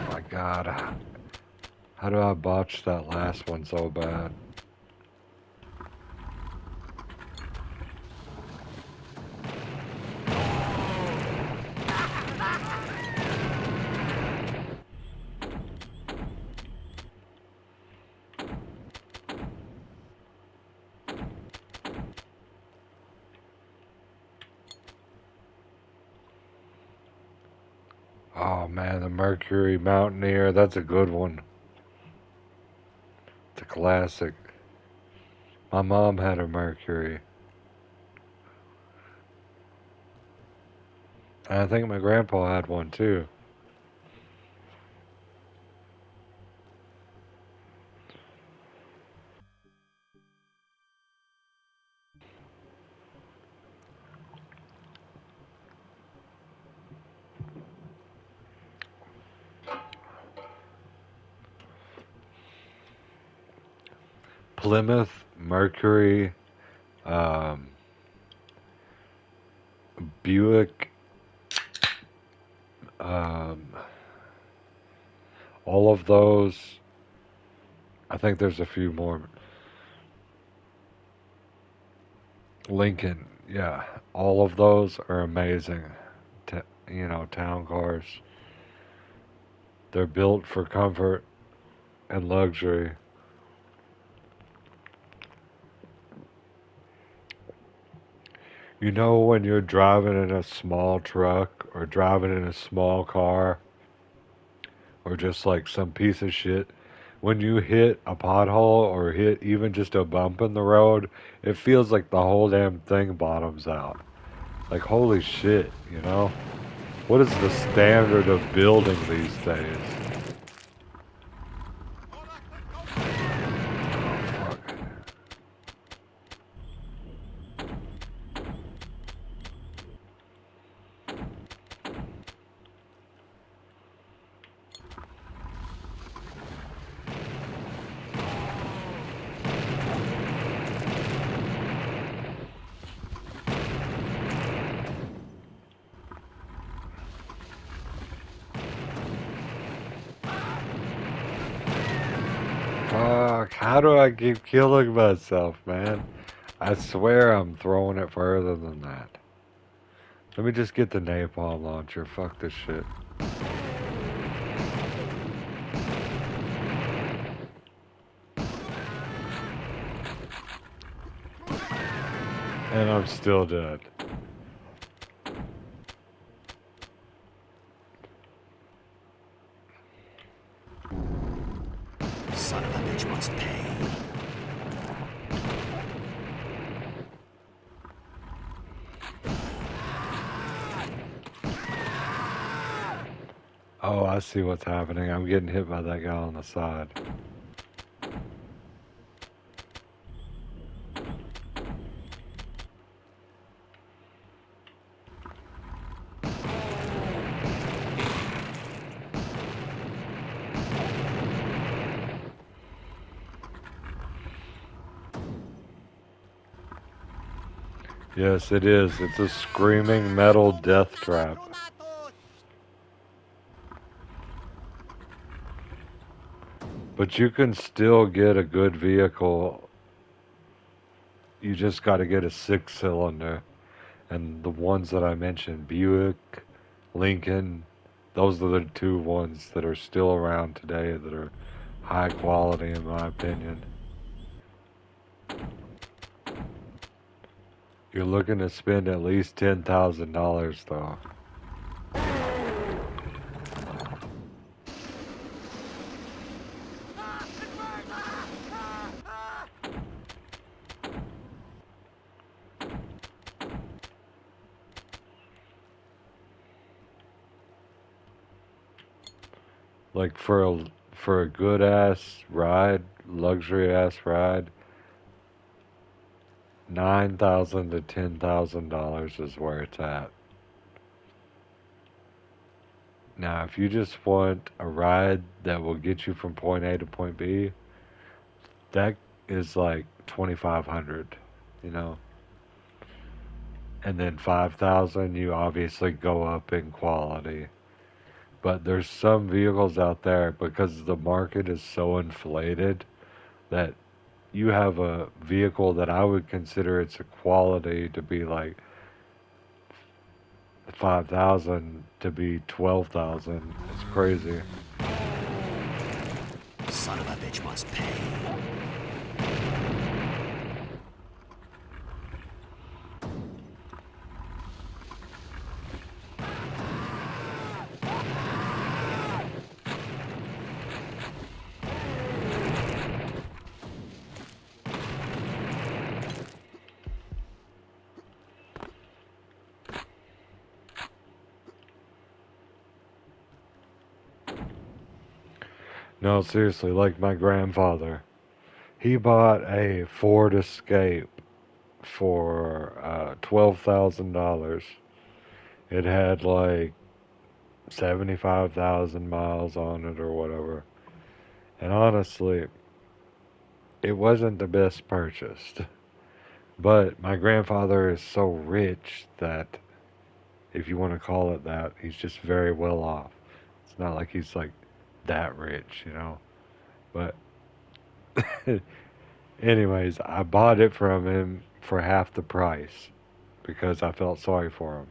My God. How do I botch that last one so bad? Oh man, the Mercury Mountaineer, that's a good one. It's a classic. My mom had a Mercury. And I think my grandpa had one too. Plymouth, Mercury, um, Buick, um, all of those. I think there's a few more. Lincoln, yeah, all of those are amazing. Town cars. They're built for comfort and luxury. You know, when you're driving in a small truck or driving in a small car or just like some piece of shit, when you hit a pothole or hit even just a bump in the road, it feels like the whole damn thing bottoms out. Like, holy shit, you know? What is the standard of building these days? Oh, fuck. Fuck, how do I keep killing myself, man? I swear I'm throwing it further than that. Let me just get the napalm launcher. Fuck this shit. And I'm still dead. Son of a bitch must pay. Oh, I see what's happening. I'm getting hit by that guy on the side. Yes, it is. It's a screaming metal death trap. But you can still get a good vehicle. You just got to get a 6-cylinder. And the ones that I mentioned, Buick, Lincoln, those are the two ones that are still around today that are high quality in my opinion. You're looking to spend at least $10,000 though. Like for a good ass ride, luxury ass ride, $9,000 to $10,000 is where it's at. Now, if you just want a ride that will get you from point A to point B, that is like 2,500, you know. And then 5,000, you obviously go up in quality. But there's some vehicles out there because the market is so inflated that you have a vehicle that I would consider its a quality to be like 5,000 to be 12,000. It's crazy. Son of a bitch must pay. No, seriously, like my grandfather. He bought a Ford Escape for $12,000. It had like 75,000 miles on it or whatever. And honestly, it wasn't the best purchase. But my grandfather is so rich that, if you want to call it that, he's just very well off. It's not like he's like that rich, you know. But anyways, I bought it from him for half the price because I felt sorry for him.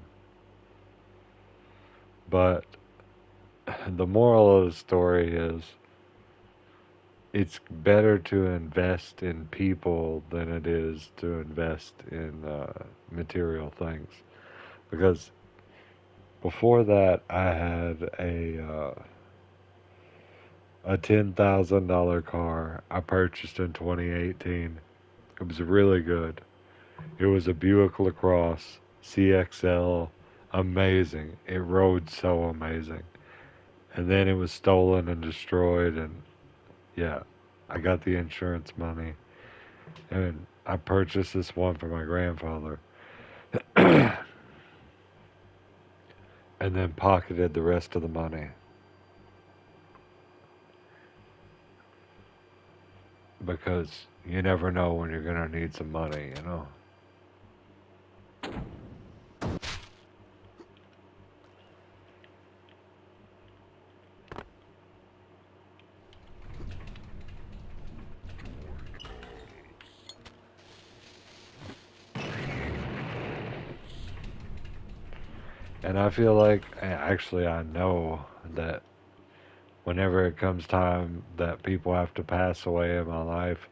But the moral of the story is it's better to invest in people than it is to invest in material things. Because before that, I had a $10,000 car I purchased in 2018. It was really good. It was a Buick LaCrosse CXL. Amazing. It rode so amazing. And then it was stolen and destroyed, and yeah, I got the insurance money, and I purchased this one for my grandfather, and then pocketed the rest of the money. Because you never know when you're gonna need some money, you know? And I feel like, actually, I know that whenever it comes time that people have to pass away in my life,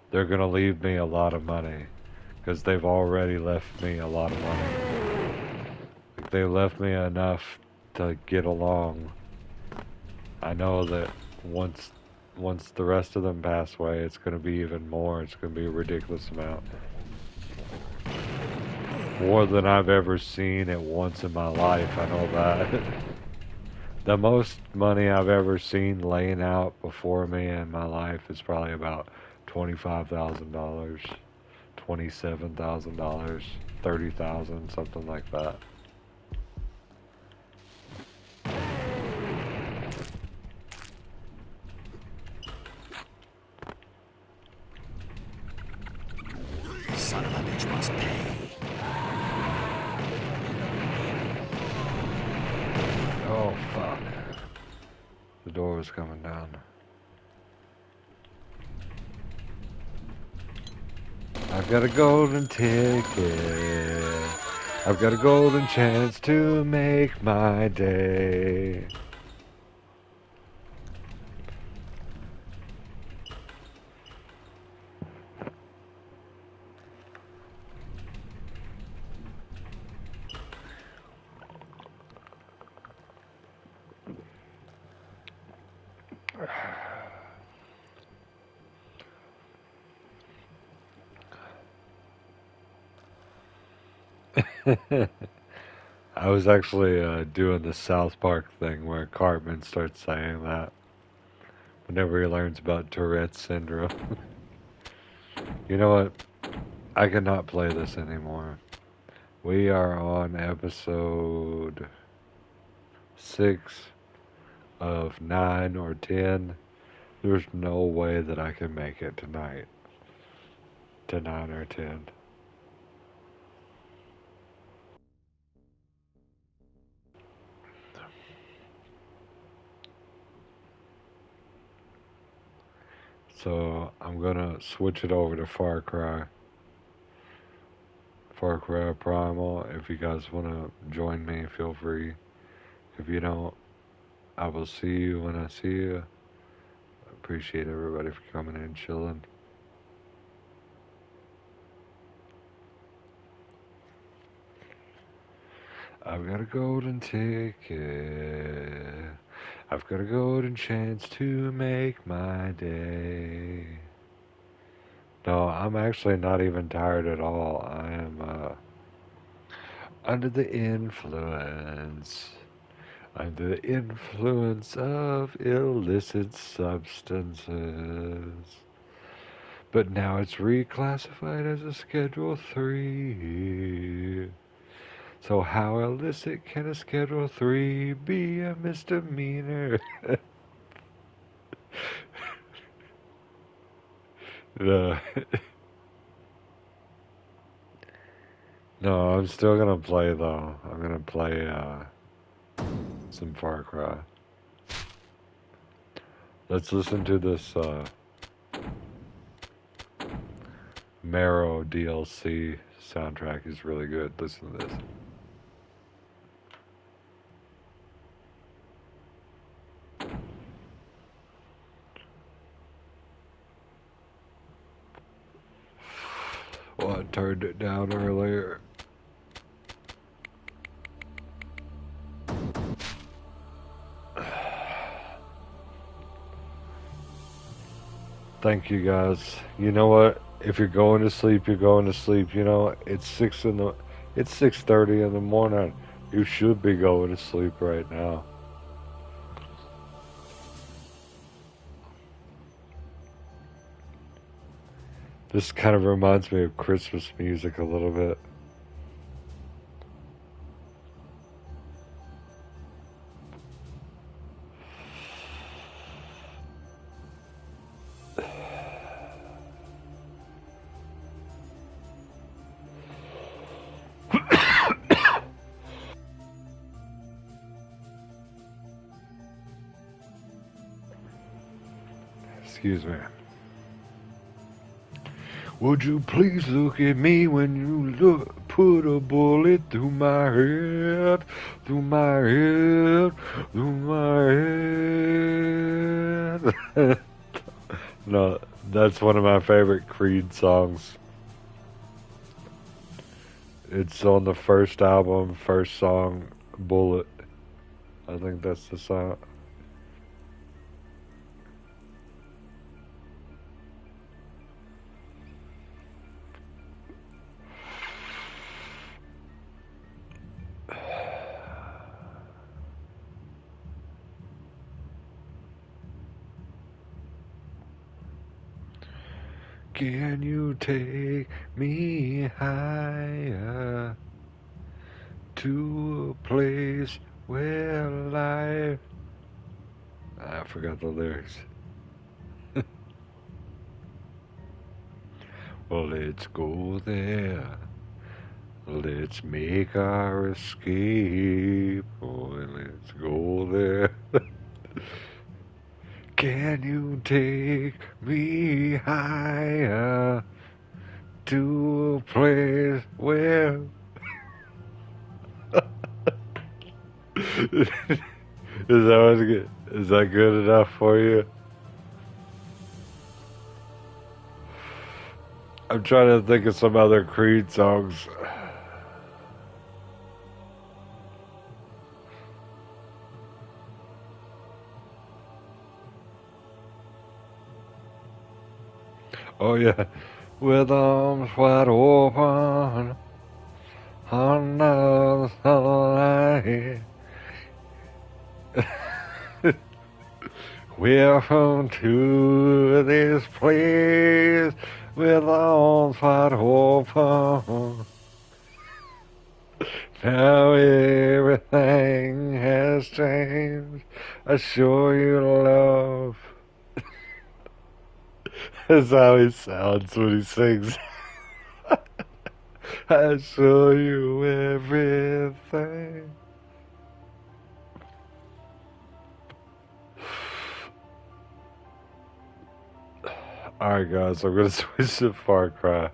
they're going to leave me a lot of money. Because they've already left me a lot of money. Like, they left me enough to get along. I know that once the rest of them pass away, it's going to be even more. It's going to be a ridiculous amount. More than I've ever seen at once in my life, I know that. The most money I've ever seen laying out before me in my life is probably about $25,000, $27,000, 30,000, something like that. Son of a bitch must pay. Oh, fuck. The door was coming down. I've got a golden ticket. I've got a golden chance to make my day. I was actually doing the South Park thing where Cartman starts saying that whenever he learns about Tourette's syndrome. You know what? I cannot play this anymore. We are on episode 6 of 9 or 10. There's no way that I can make it tonight to 9 or 10. So I'm gonna switch it over to Far Cry. Far Cry Primal. If you guys wanna join me, feel free. If you don't, I will see you when I see you. Appreciate everybody for coming in, chilling. I've got a golden ticket. I've got a golden chance to make my day. No, I'm actually not even tired at all. I am under the influence. Under the influence of illicit substances. But now it's reclassified as a Schedule 3. So how illicit can a Schedule 3 be a misdemeanor? No. No, I'm still gonna play though. I'm gonna play some Far Cry. Let's listen to this Marrow DLC soundtrack is really good. Listen to this. Well, I turned it down earlier. Thank you guys. You know what? If you're going to sleep, you're going to sleep. You know, it's 6:30 in the morning. You should be going to sleep right now. This kind of reminds me of Christmas music a little bit. Excuse me. Would you please look at me when you put a bullet through my head, through my head, through my head. No, that's one of my favorite Creed songs. It's on the first album, first song, Bullet. I think that's the song. Can you take me higher to a place where life... I forgot the lyrics. Well, let's go there. Let's make our escape. Oh, let's go there. Can you take me higher to a place where... Is that good enough for you? I'm trying to think of some other Creed songs. Oh yeah, with arms wide open on the other side. Welcome to this place with arms wide open. Now everything has changed. I show you love. That's how he sounds when he sings. I show you everything. Alright guys, I'm gonna switch to Far Cry.